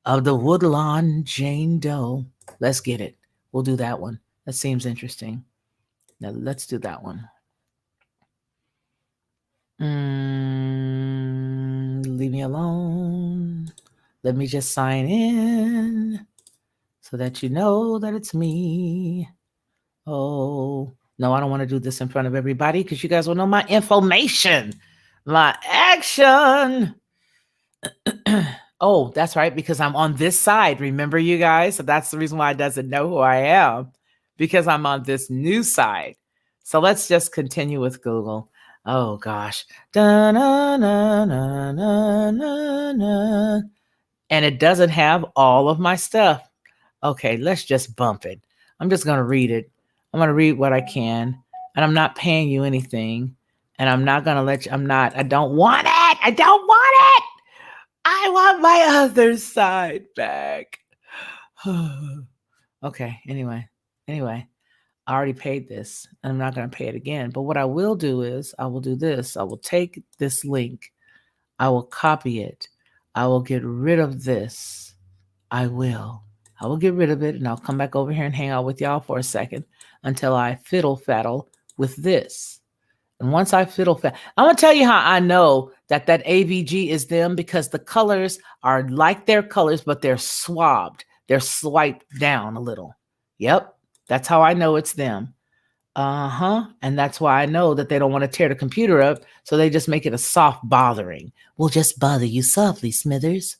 of the Woodlawn Jane Doe. Let's get it. We'll do that one. That seems interesting. Now let's do that one. Leave me alone. Let me just sign in so that you know that it's me. Oh, no, I don't want to do this in front of everybody because you guys will know my information, my action. Oh, that's right, because I'm on this side. Remember, you guys? So that's the reason why it doesn't know who I am, because I'm on this new side. So let's just continue with Google. Oh, gosh. And it doesn't have all of my stuff. Okay, let's just bump it. I'm just going to read it. I'm going to read what I can. And I'm not paying you anything. And I'm not going to let you, I don't want it. I don't want it. I want my other side back. Okay, anyway, I already paid this and I'm not going to pay it again. But what I will do is I will do this. I will take this link. I will copy it. I will get rid of this. I will get rid of it and I'll come back over here and hang out with y'all for a second until I fiddle-faddle with this. And once I fiddle-faddle, I'm going to tell you how I know that AVG is them, because the colors are like their colors, but they're swabbed. They're swiped down a little. Yep, that's how I know it's them. And that's why I know that they don't want to tear the computer up, so they just make it a soft bothering. We'll just bother you softly, Smithers.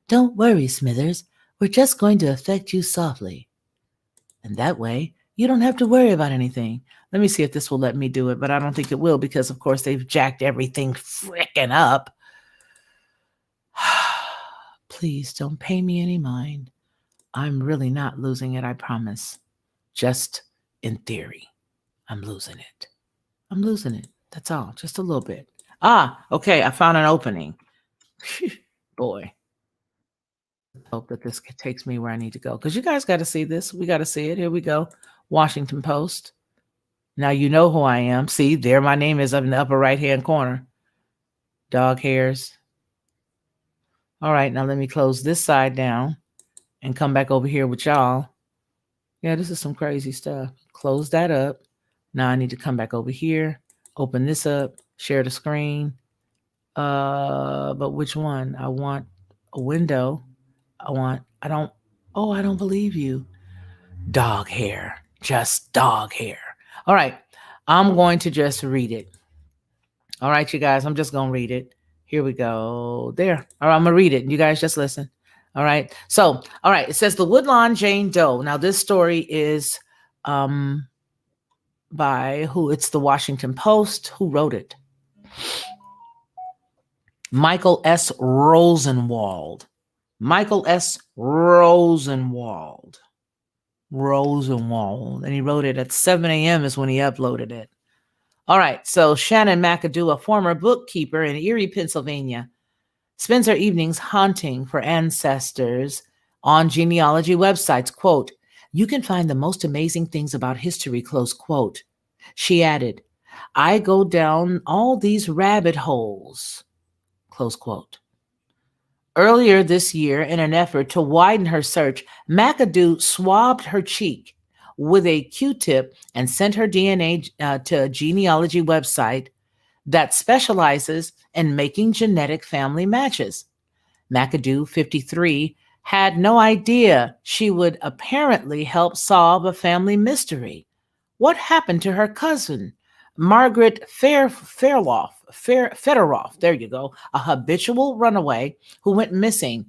Don't worry, Smithers. We're just going to affect you softly. And that way, you don't have to worry about anything. Let me see if this will let me do it, but I don't think it will because, of course, they've jacked everything frickin' up. Please don't pay me any mind. I'm really not losing it, I promise. Just in theory, I'm losing it. I'm losing it. That's all. Just a little bit. Okay. I found an opening. Boy. Hope that this takes me where I need to go, because you guys got to see this. We got to see it. Here we go. Washington Post. Now you know who I am. See, there my name is up in the upper right-hand corner. Dog hairs. All right, now let me close this side down and come back over here with y'all. Yeah, this is some crazy stuff. Close that up. Now I need to come back over here, open this up, share the screen. But which one? I want a window. I don't believe you. Dog hair, just dog hair. All right, I'm going to just read it. All right, you guys, I'm just going to read it. Here we go. There. All right, I'm going to read it. You guys just listen. All right. So, all right, it says the Woodlawn Jane Doe. Now, this story is by who? It's the Washington Post. Who wrote it? Michael S. Rosenwald. Michael S. Rosenwald. And he wrote it at 7 a.m. is when he uploaded it. All right, so Shannon Mcadoo, a former bookkeeper in Erie, Pennsylvania, spends her evenings hunting for ancestors on genealogy websites. Quote, "You can find the most amazing things about history," close quote. She added, "I go down all these rabbit holes," close quote. Earlier this year, in an effort to widen her search, Mcadoo swabbed her cheek with a Q-tip and sent her DNA to a genealogy website that specializes in making genetic family matches. Mcadoo, 53, had no idea she would apparently help solve a family mystery. What happened to her cousin, Margaret Federoff, there you go, a habitual runaway who went missing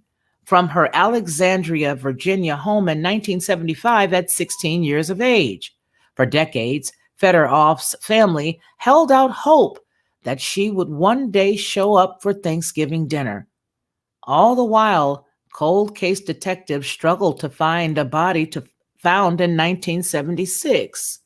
from her Alexandria, Virginia home in 1975 at 16 years of age. For decades, Fedoroff's family held out hope that she would one day show up for Thanksgiving dinner. All the while, cold case detectives struggled to find a body found in 1976.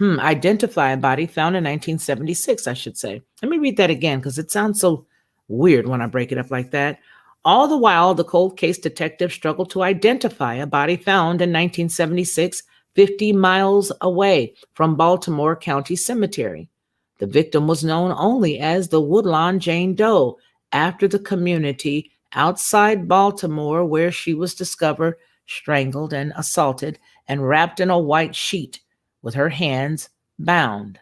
Identify a body found in 1976, I should say. Let me read that again because it sounds so weird when I break it up like that. All the while, the cold case detective struggled to identify a body found in 1976, 50 miles away from Baltimore County Cemetery. The victim was known only as the Woodlawn Jane Doe after the community outside Baltimore where she was discovered strangled and assaulted and wrapped in a white sheet with her hands bound.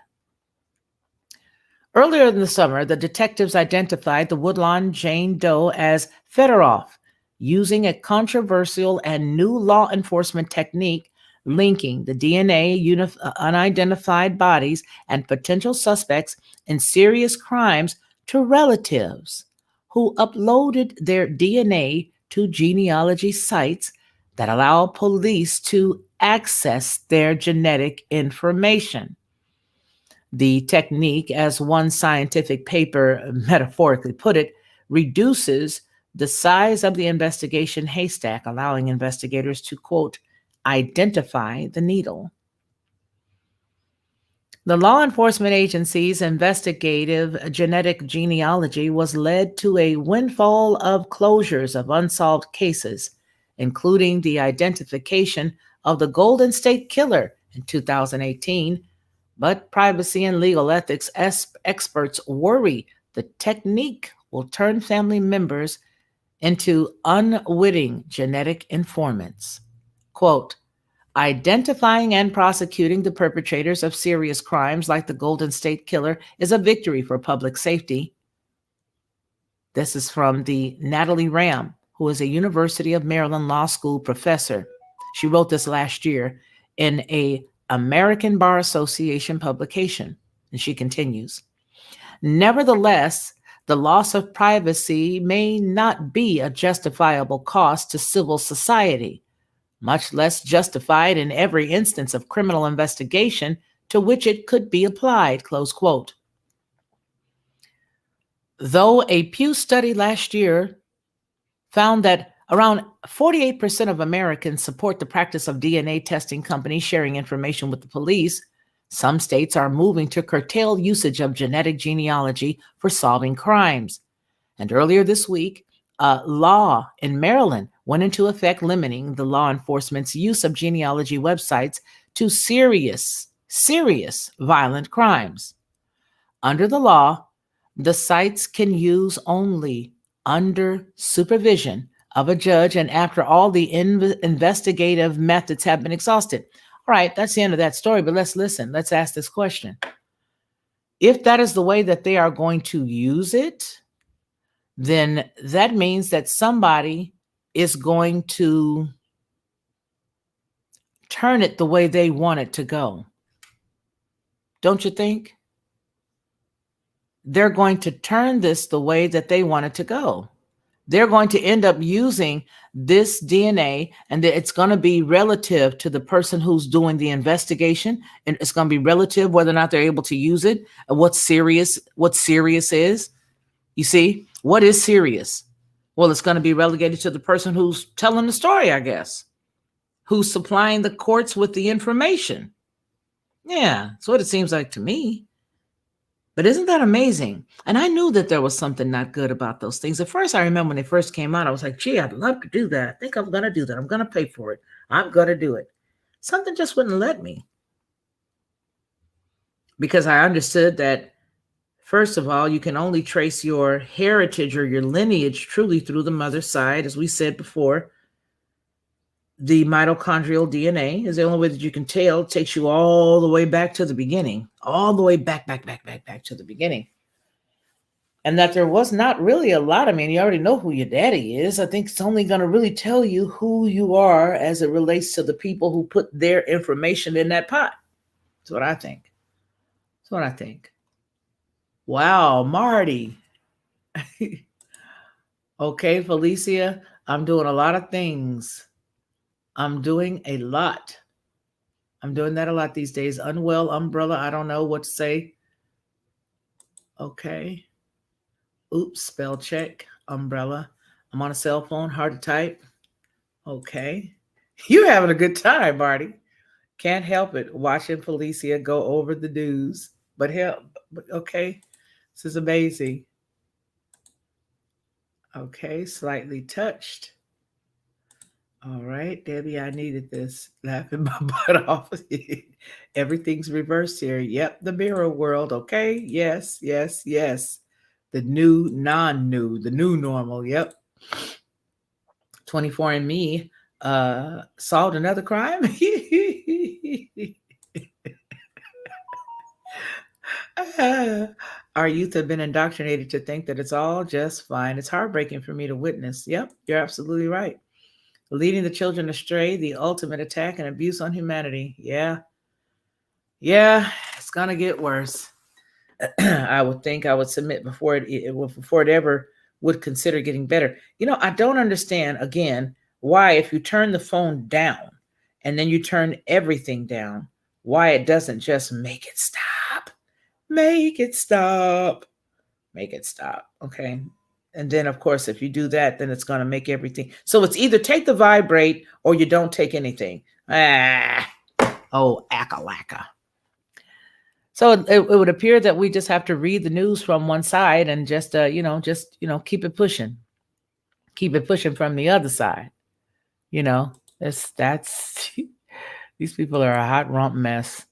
Earlier in the summer, the detectives identified the Woodlawn Jane Doe as Fedoroff, using a controversial and new law enforcement technique linking the DNA unidentified bodies and potential suspects in serious crimes to relatives who uploaded their DNA to genealogy sites that allow police to access their genetic information. The technique, as one scientific paper metaphorically put it, reduces the size of the investigation haystack, allowing investigators to, quote, identify the needle. The law enforcement agency's investigative genetic genealogy was led to a windfall of closures of unsolved cases, including the identification of the Golden State Killer in 2018. But privacy and legal ethics experts worry the technique will turn family members into unwitting genetic informants. Quote, identifying and prosecuting the perpetrators of serious crimes like the Golden State Killer is a victory for public safety. This is from the Natalie Ram, who is a University of Maryland Law School professor. She wrote this last year in a American Bar Association publication. And she continues, nevertheless, the loss of privacy may not be a justifiable cost to civil society, much less justified in every instance of criminal investigation to which it could be applied, close quote. Though a Pew study last year found that around 48% of Americans support the practice of DNA testing companies sharing information with the police, some states are moving to curtail usage of genetic genealogy for solving crimes. And earlier this week, a law in Maryland went into effect limiting the law enforcement's use of genealogy websites to serious violent crimes. Under the law, the sites can use only under supervision of a judge and after all the investigative methods have been exhausted. All right, that's the end of that story, but let's listen. Let's ask this question. If that is the way that they are going to use it, then that means that somebody is going to turn it the way they want it to go. Don't you think? They're going to turn this the way that they want it to go. They're going to end up using this DNA, and it's going to be relative to the person who's doing the investigation, and it's going to be relative whether or not they're able to use it, and what serious is. You see, what is serious? Well, it's going to be relegated to the person who's telling the story, I guess, who's supplying the courts with the information. Yeah, that's what it seems like to me. But isn't that amazing? And I knew that there was something not good about those things. At first, I remember when they first came out, I was like, gee, I'd love to do that. I think I'm going to do that. I'm going to pay for it. I'm going to do it. Something just wouldn't let me. Because I understood that, first of all, you can only trace your heritage or your lineage truly through the mother's side. As we said before, the mitochondrial DNA is the only way that you can tell. It takes you all the way back to the beginning, all the way back to the beginning. And that there was not really a lot. I mean, you already know who your daddy is. I think it's only going to really tell you who you are as it relates to the people who put their information in that pot. That's what I think. Wow, Marty. Okay, Felicia. I'm doing a lot of things. I'm doing a lot. I'm doing that a lot these days. Unwell umbrella. I don't know what to say. Okay. Oops. Spell check. Umbrella. I'm on a cell phone. Hard to type. Okay. You're having a good time, Marty. Can't help it. Watching Felicia go over the news. But help. Okay. This is amazing. Okay. Slightly touched. All right, Debbie, I needed this. Laughing my butt off. Everything's reversed here. Yep, the mirror world. Okay. Yes, yes, yes. The new, non new, the new normal. Yep. 24andMe solved another crime. Our youth have been indoctrinated to think that it's all just fine. It's heartbreaking for me to witness. Yep, you're absolutely right. Leading the children astray, the ultimate attack and abuse on humanity. Yeah, yeah, it's gonna get worse. I would think I would submit before it ever would consider getting better. I don't understand again why if you turn the phone down and then you turn everything down, why it doesn't just make it stop. Make it stop. Make it stop. Okay. And then of course if you do that, then it's going to make everything. So it's either take the vibrate or you don't take anything. Oh, ackalacka. So it would appear that we just have to read the news from one side and just keep it pushing. Keep it pushing from the other side. That's these people are a hot rump mess.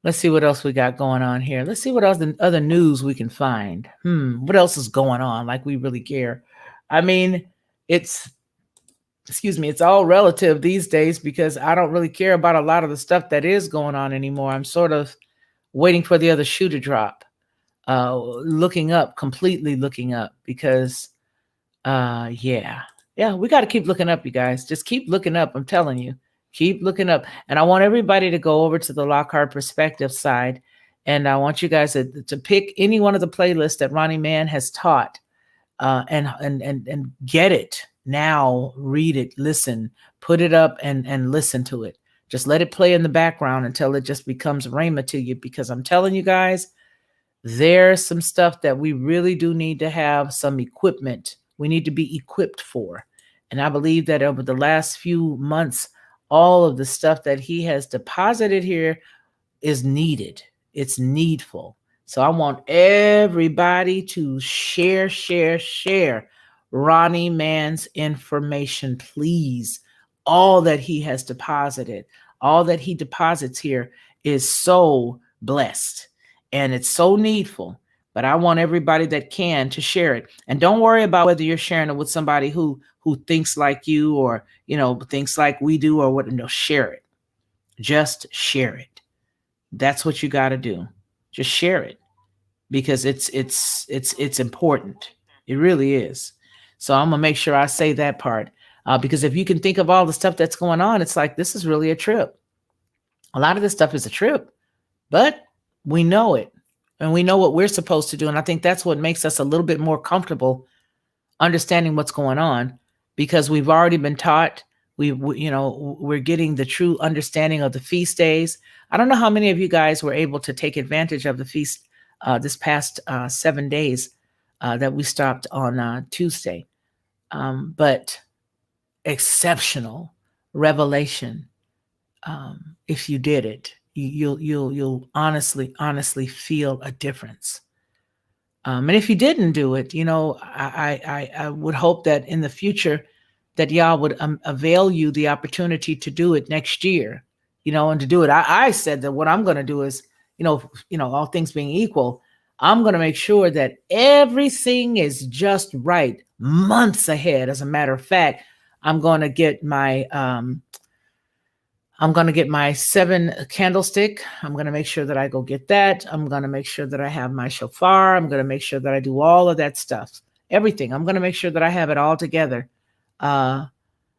Let's see what else we got going on here. Let's see what else the other news we can find. What else is going on? Like we really care. I mean, it's all relative these days because I don't really care about a lot of the stuff that is going on anymore. I'm sort of waiting for the other shoe to drop. Completely looking up because yeah, we got to keep looking up, you guys. Just keep looking up. I'm telling you, keep looking up. And I want everybody to go over to the Lockhart Perspective side, and I want you guys to pick any one of the playlists that Ronnie Mann has taught, and get it now. Read it, listen, put it up, and listen to it. Just let it play in the background until it just becomes rhema to you. Because I'm telling you guys, there's some stuff that we really do need to have some equipment. We need to be equipped for. And I believe that over the last few months, all of the stuff that he has deposited here is needed. It's needful. So I want everybody to share Ronnie Mann's information, please. All that he has deposited, all that he deposits here is so blessed and it's so needful. But I want everybody that can to share it. And don't worry about whether you're sharing it with somebody who thinks like you or, thinks like we do or what. No, share it. Just share it. That's what you got to do. Just share it because it's important. It really is. So I'm going to make sure I say that part because if you can think of all the stuff that's going on, it's like, this is really a trip. A lot of this stuff is a trip, but we know it. And we know what we're supposed to do. And I think that's what makes us a little bit more comfortable understanding what's going on because we've already been taught. We're getting the true understanding of the feast days. I don't know how many of you guys were able to take advantage of the feast this past 7 days that we stopped on Tuesday. But exceptional revelation. If you did it, you'll honestly feel a difference. And if you didn't do it, I would hope that in the future that y'all would avail you the opportunity to do it next year, and to do it. I said that what I'm going to do is, all things being equal, I'm going to make sure that everything is just right months ahead. As a matter of fact, I'm going to get my 7 candlestick. I'm going to make sure that I go get that. I'm going to make sure that I have my shofar. I'm going to make sure that I do all of that stuff. Everything. I'm going to make sure that I have it all together. I'm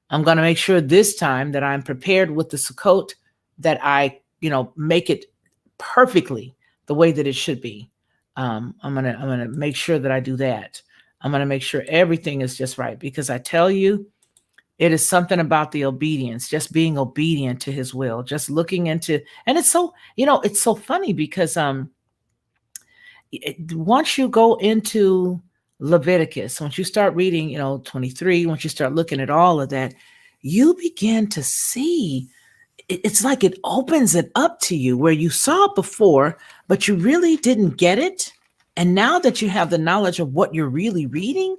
going to make sure this time that I'm prepared with the Sukkot, that I, make it perfectly the way that it should be. I'm going to make sure that I do that. I'm going to make sure everything is just right because I tell you, It is something about the obedience, just being obedient to his will, just looking into, and it's so, it's so funny because once you go into Leviticus, once you start reading, 23, once you start looking at all of that, you begin to see it's like it opens it up to you where you saw it before, but you really didn't get it. And now that you have the knowledge of what you're really reading,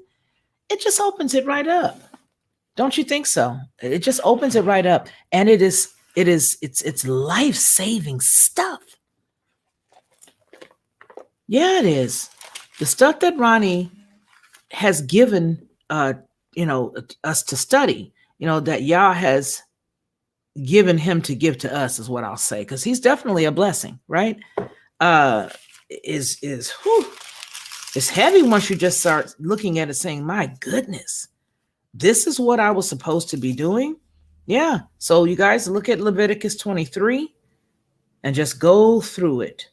it just opens it right up. Don't you think so? It just opens it right up. And it's life-saving stuff. Yeah, it is. The stuff that Ronnie has given us to study, that Yah has given him to give to us is what I'll say, because he's definitely a blessing, right? Is whew, it's heavy once you just start looking at it saying, my goodness, this is what I was supposed to be doing. Yeah. So you guys look at Leviticus 23 and just go through it.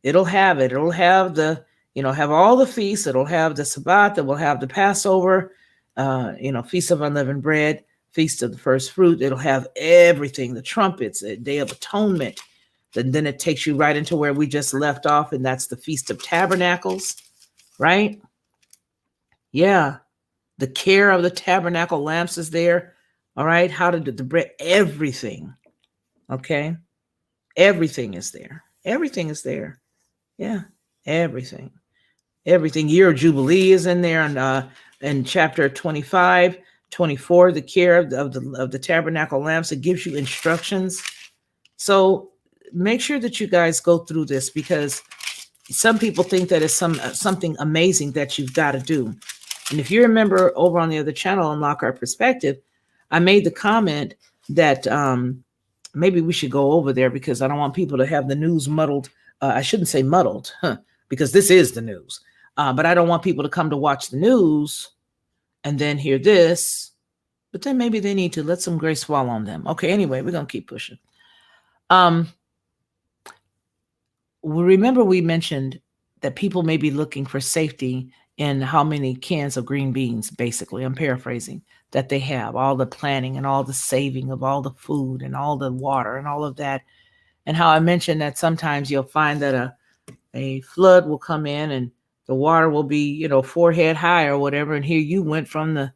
It'll have it. It'll have have all the feasts. It'll have the Sabbath. It will have the Passover, Feast of Unleavened Bread, Feast of the First Fruit. It'll have everything, the trumpets, a Day of Atonement. Then it takes you right into where we just left off, and that's the Feast of Tabernacles, right? Yeah. The care of the tabernacle lamps is there. All right. How to do the bread, everything. Okay. Everything is there. Everything is there. Yeah. Everything. Year of Jubilee is in there. And in chapter 25, 24, the care of the tabernacle lamps, it gives you instructions. So make sure that you guys go through this, because some people think that it's something amazing that you've got to do. And if you remember over on the other channel, Unlock Our Perspective, I made the comment that maybe we should go over there, because I don't want people to have the news muddled. I shouldn't say muddled, because this is the news. But I don't want people to come to watch the news and then hear this. But then maybe they need to let some grace fall on them. Okay, anyway, we're going to keep pushing. Remember we mentioned that people may be looking for safety in how many cans of green beans, basically, I'm paraphrasing, that they have, all the planning and all the saving of all the food and all the water and all of that. And how I mentioned that sometimes you'll find that a flood will come in and the water will be, forehead high or whatever. And here you went from the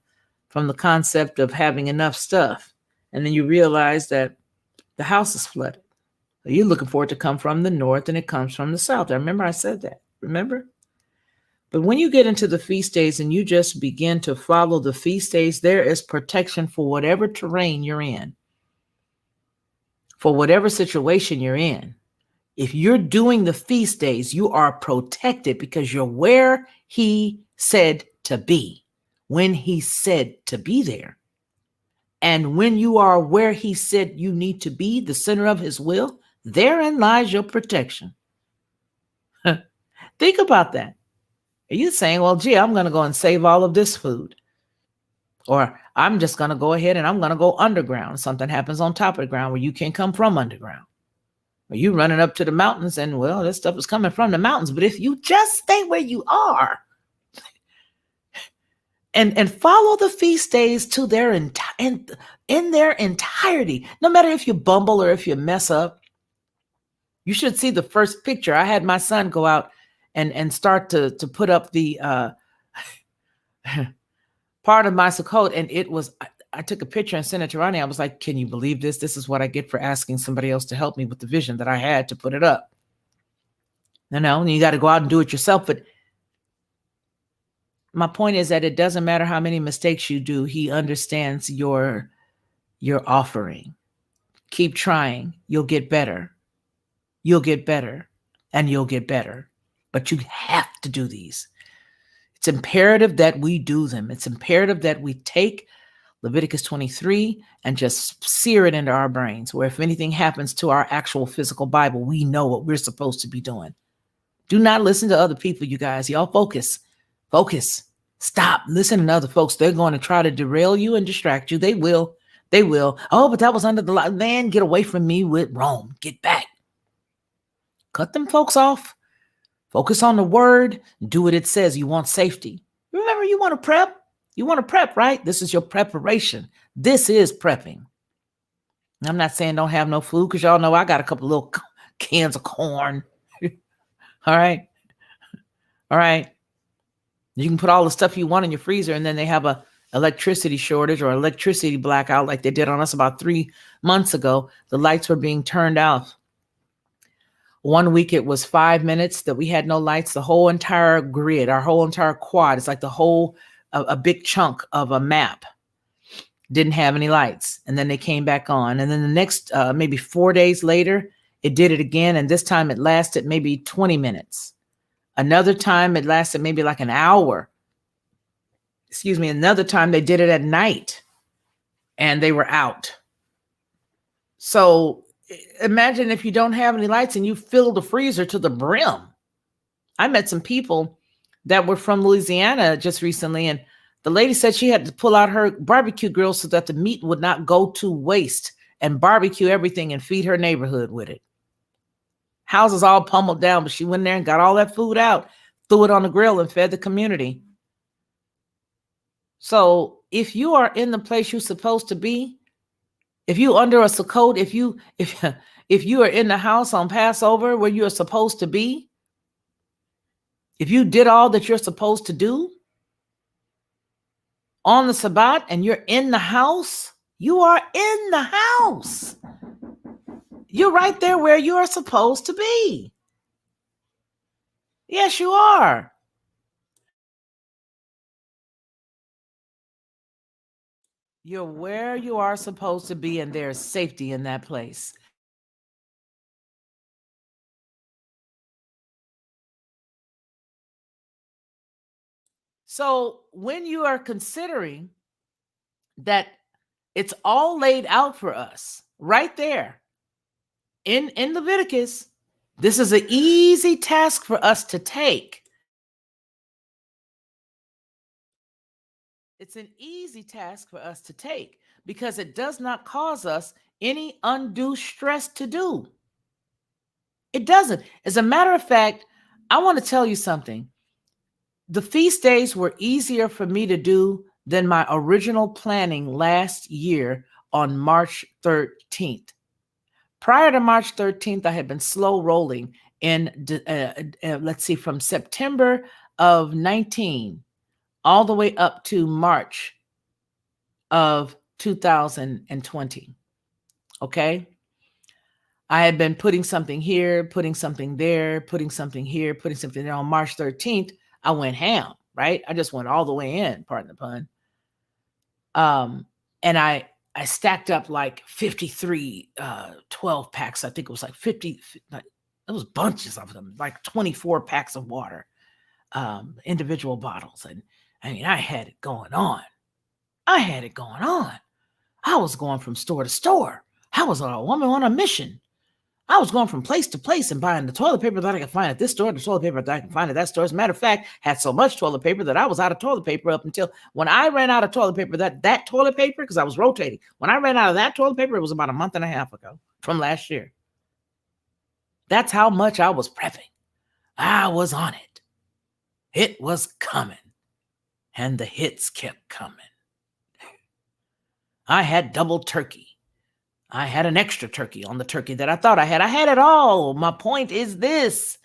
concept of having enough stuff. And then you realize that the house is flooded. So you're looking for it to come from the north, and it comes from the south. I remember I said that. Remember? But when you get into the feast days and you just begin to follow the feast days, there is protection for whatever terrain you're in, for whatever situation you're in. If you're doing the feast days, you are protected because you're where he said to be, when he said to be there. And when you are where he said you need to be, the center of his will, therein lies your protection. Think about that. Are you saying, well, gee, I'm going to go and save all of this food? Or I'm just going to go ahead and I'm going to go underground. Something happens on top of the ground where you can't come from underground. Or you running up to the mountains and, well, this stuff is coming from the mountains. But if you just stay where you are and follow the feast days to their in their entirety, no matter if you bumble or if you mess up, you should see the first picture. I had my son go out and start to put up the part of my Sukkot, and it was, I took a picture and sent it to Ronnie. I was like, can you believe this? This is what I get for asking somebody else to help me with the vision that I had to put it up. And you got to go out and do it yourself. But my point is that it doesn't matter how many mistakes you do. He understands your offering. Keep trying. You'll get better. You'll get better, and you'll get better. But you have to do these. It's imperative that we do them. It's imperative that we take Leviticus 23 and just sear it into our brains, where if anything happens to our actual physical Bible, we know what we're supposed to be doing. Do not listen to other people, you guys. Y'all focus. Focus. Stop listening to other folks. They're going to try to derail you and distract you. They will. They will. Oh, but that was under the law. Man, get away from me with Rome. Get back. Cut them folks off. Focus on the word. Do what it says. You want safety. Remember, you want to prep. You want to prep, right? This is your preparation. This is prepping. I'm not saying don't have no food, because y'all know I got a couple little cans of corn. All right. All right. You can put all the stuff you want in your freezer, and then they have a electricity shortage or electricity blackout like they did on us about 3 months ago. The lights were being turned off. One week it was 5 minutes that we had no lights. The whole entire grid, our whole entire quad, it's like the whole, a big chunk of a map didn't have any lights. And then they came back on. And then the next, maybe 4 days later, it did it again. And this time it lasted maybe 20 minutes. Another time it lasted maybe like an hour. Excuse me. Another time they did it at night and they were out. So imagine if you don't have any lights and you fill the freezer to the brim. I met some people that were from Louisiana just recently, and the lady said she had to pull out her barbecue grill so that the meat would not go to waste, and barbecue everything and feed her neighborhood with it. Houses all pummeled down, but she went there and got all that food out, threw it on the grill, and fed the community. So if you are in the place you're supposed to be, if you under a Sukkot, if you are in the house on Passover where you are supposed to be, if you did all that you're supposed to do on the Sabbath and you're in the house, you are in the house. You're right there where you are supposed to be. Yes, you are. You're where you are supposed to be, and there's safety in that place. So when you are considering that it's all laid out for us right there in Leviticus, this is an easy task for us to take. It's an easy task for us to take because it does not cause us any undue stress to do. It doesn't. As a matter of fact, I want to tell you something. The feast days were easier for me to do than my original planning last year on March 13th. Prior to March 13th, I had been slow rolling in, let's see, from September of 19 all the way up to March of 2020. Okay. I had been putting something here, putting something there, putting something here, putting something there. On March 13th, I went ham, right? I just went all the way in, pardon the pun. And I stacked up like 53 12 packs. I think it was like 50, like, it was bunches of them, like 24 packs of water, individual bottles. And I mean, I had it going on. I was going from store to store. I was a woman on a mission. I was going from place to place and buying the toilet paper that I could find at this store, the toilet paper that I can find at that store. As a matter of fact, had so much toilet paper that I was out of toilet paper up until when I ran out of toilet paper, that toilet paper, because I was rotating. When I ran out of that toilet paper, it was about a month and a half ago from last year. That's how much I was prepping. I was on it. It was coming. And the hits kept coming. I had double turkey. I had an extra turkey on the turkey that I thought I had. I had it all. My point is this.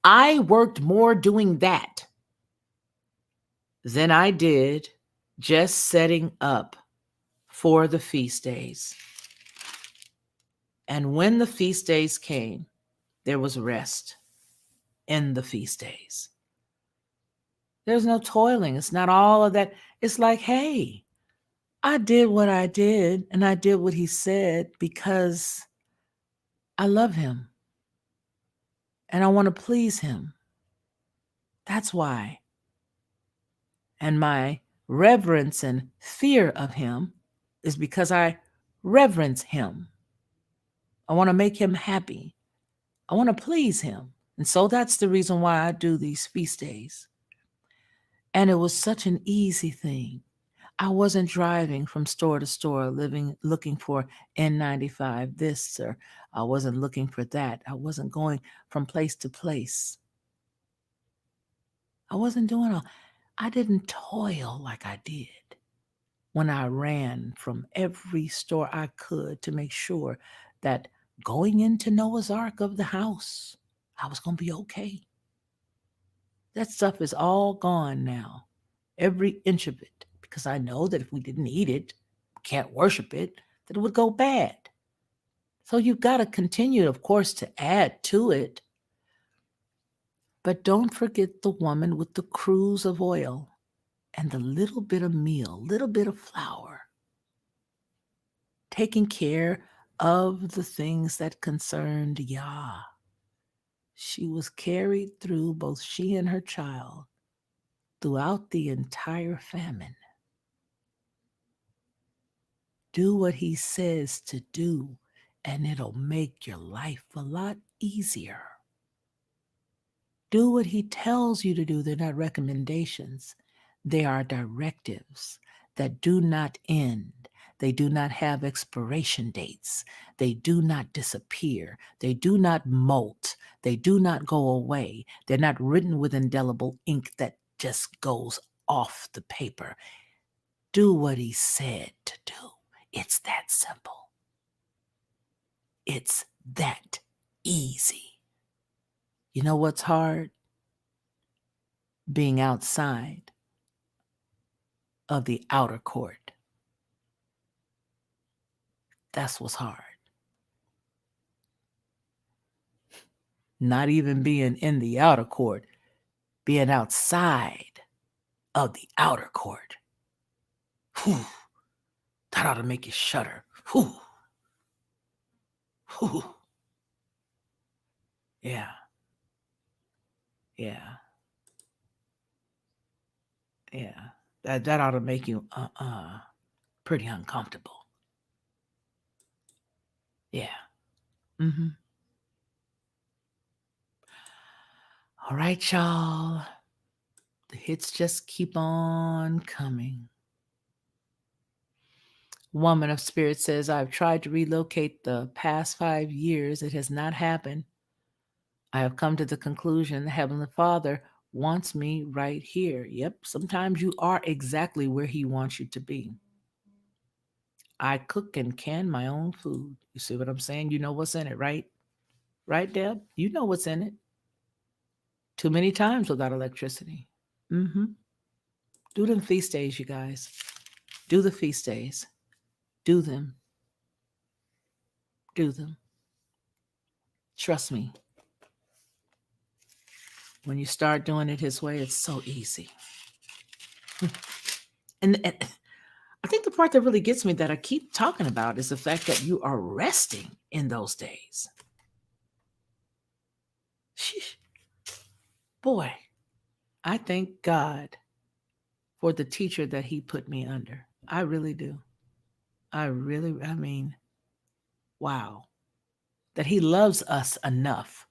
I worked more doing that than I did just setting up for the feast days. And when the feast days came, there was rest in the feast days. There's no toiling. It's not all of that. It's like, hey, I did what I did, and I did what he said because I love him and I want to please him. That's why. And my reverence and fear of him is because I reverence him. I want to make him happy. I want to please him. And so that's the reason why I do these feast days. And it was such an easy thing. I wasn't driving from store to store, looking for N95 this, or I wasn't looking for that. I wasn't going from place to place. I wasn't doing all. I didn't toil like I did when I ran from every store I could to make sure that going into Noah's Ark of the house, I was going to be okay. That stuff is all gone now, every inch of it, because I know that if we didn't eat it, can't worship it, that it would go bad. So you've got to continue, of course, to add to it. But don't forget the woman with the cruse of oil and the little bit of meal, little bit of flour, taking care of the things that concerned Yah. She was carried through, both she and her child, throughout the entire famine. Do what he says to do, and it'll make your life a lot easier. Do what he tells you to do. They're not recommendations. They are directives that do not end. They do not have expiration dates. They do not disappear. They do not molt. They do not go away. They're not written with indelible ink that just goes off the paper. Do what he said to do. It's that simple. It's that easy. You know what's hard? Being outside of the outer court. That's what's hard. Not even being in the outer court, being outside of the outer court. Whew. That ought to make you shudder. Whew. Whew. Yeah. Yeah. Yeah. That ought to make you pretty uncomfortable. Yeah. Mm-hmm. All right, y'all. The hits just keep on coming. Woman of Spirit says, I've tried to relocate the past 5 years. It has not happened. I have come to the conclusion the Heavenly Father wants me right here. Yep, sometimes you are exactly where he wants you to be. I cook and can my own food. You see what I'm saying? You know what's in it, right? Right, Deb? You know what's in it. Too many times without electricity. Mm-hmm. Do them feast days, you guys. Do the feast days. Do them. Do them. Trust me. When you start doing it his way, it's so easy. And I think the part that really gets me that I keep talking about is the fact that you are resting in those days. Sheesh. Boy, I thank God for the teacher that he put me under. I really do. I mean, wow. That he loves us enough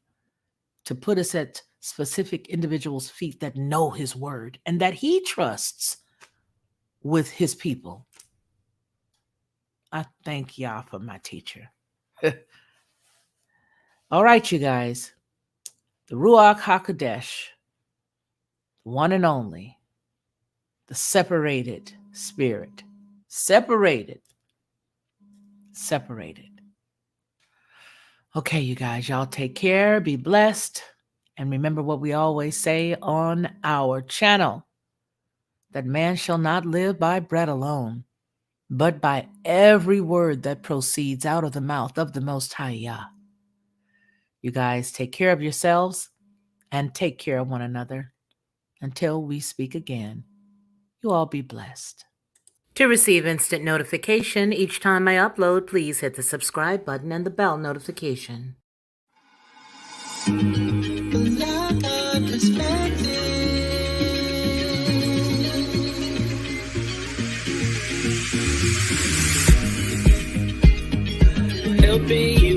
to put us at specific individuals' feet that know his word and that he trusts with his people. I thank Yah for my teacher. All right, you guys. The Ruach HaKodesh, one and only, the separated spirit. Separated. Okay, you guys, y'all take care, be blessed, and remember what we always say on our channel, that man shall not live by bread alone, but by every word that proceeds out of the mouth of the Most High Yah. You guys take care of yourselves and take care of one another. Until we speak again, you all be blessed. To receive instant notification each time I upload, please hit the subscribe button and the bell notification. Helping you.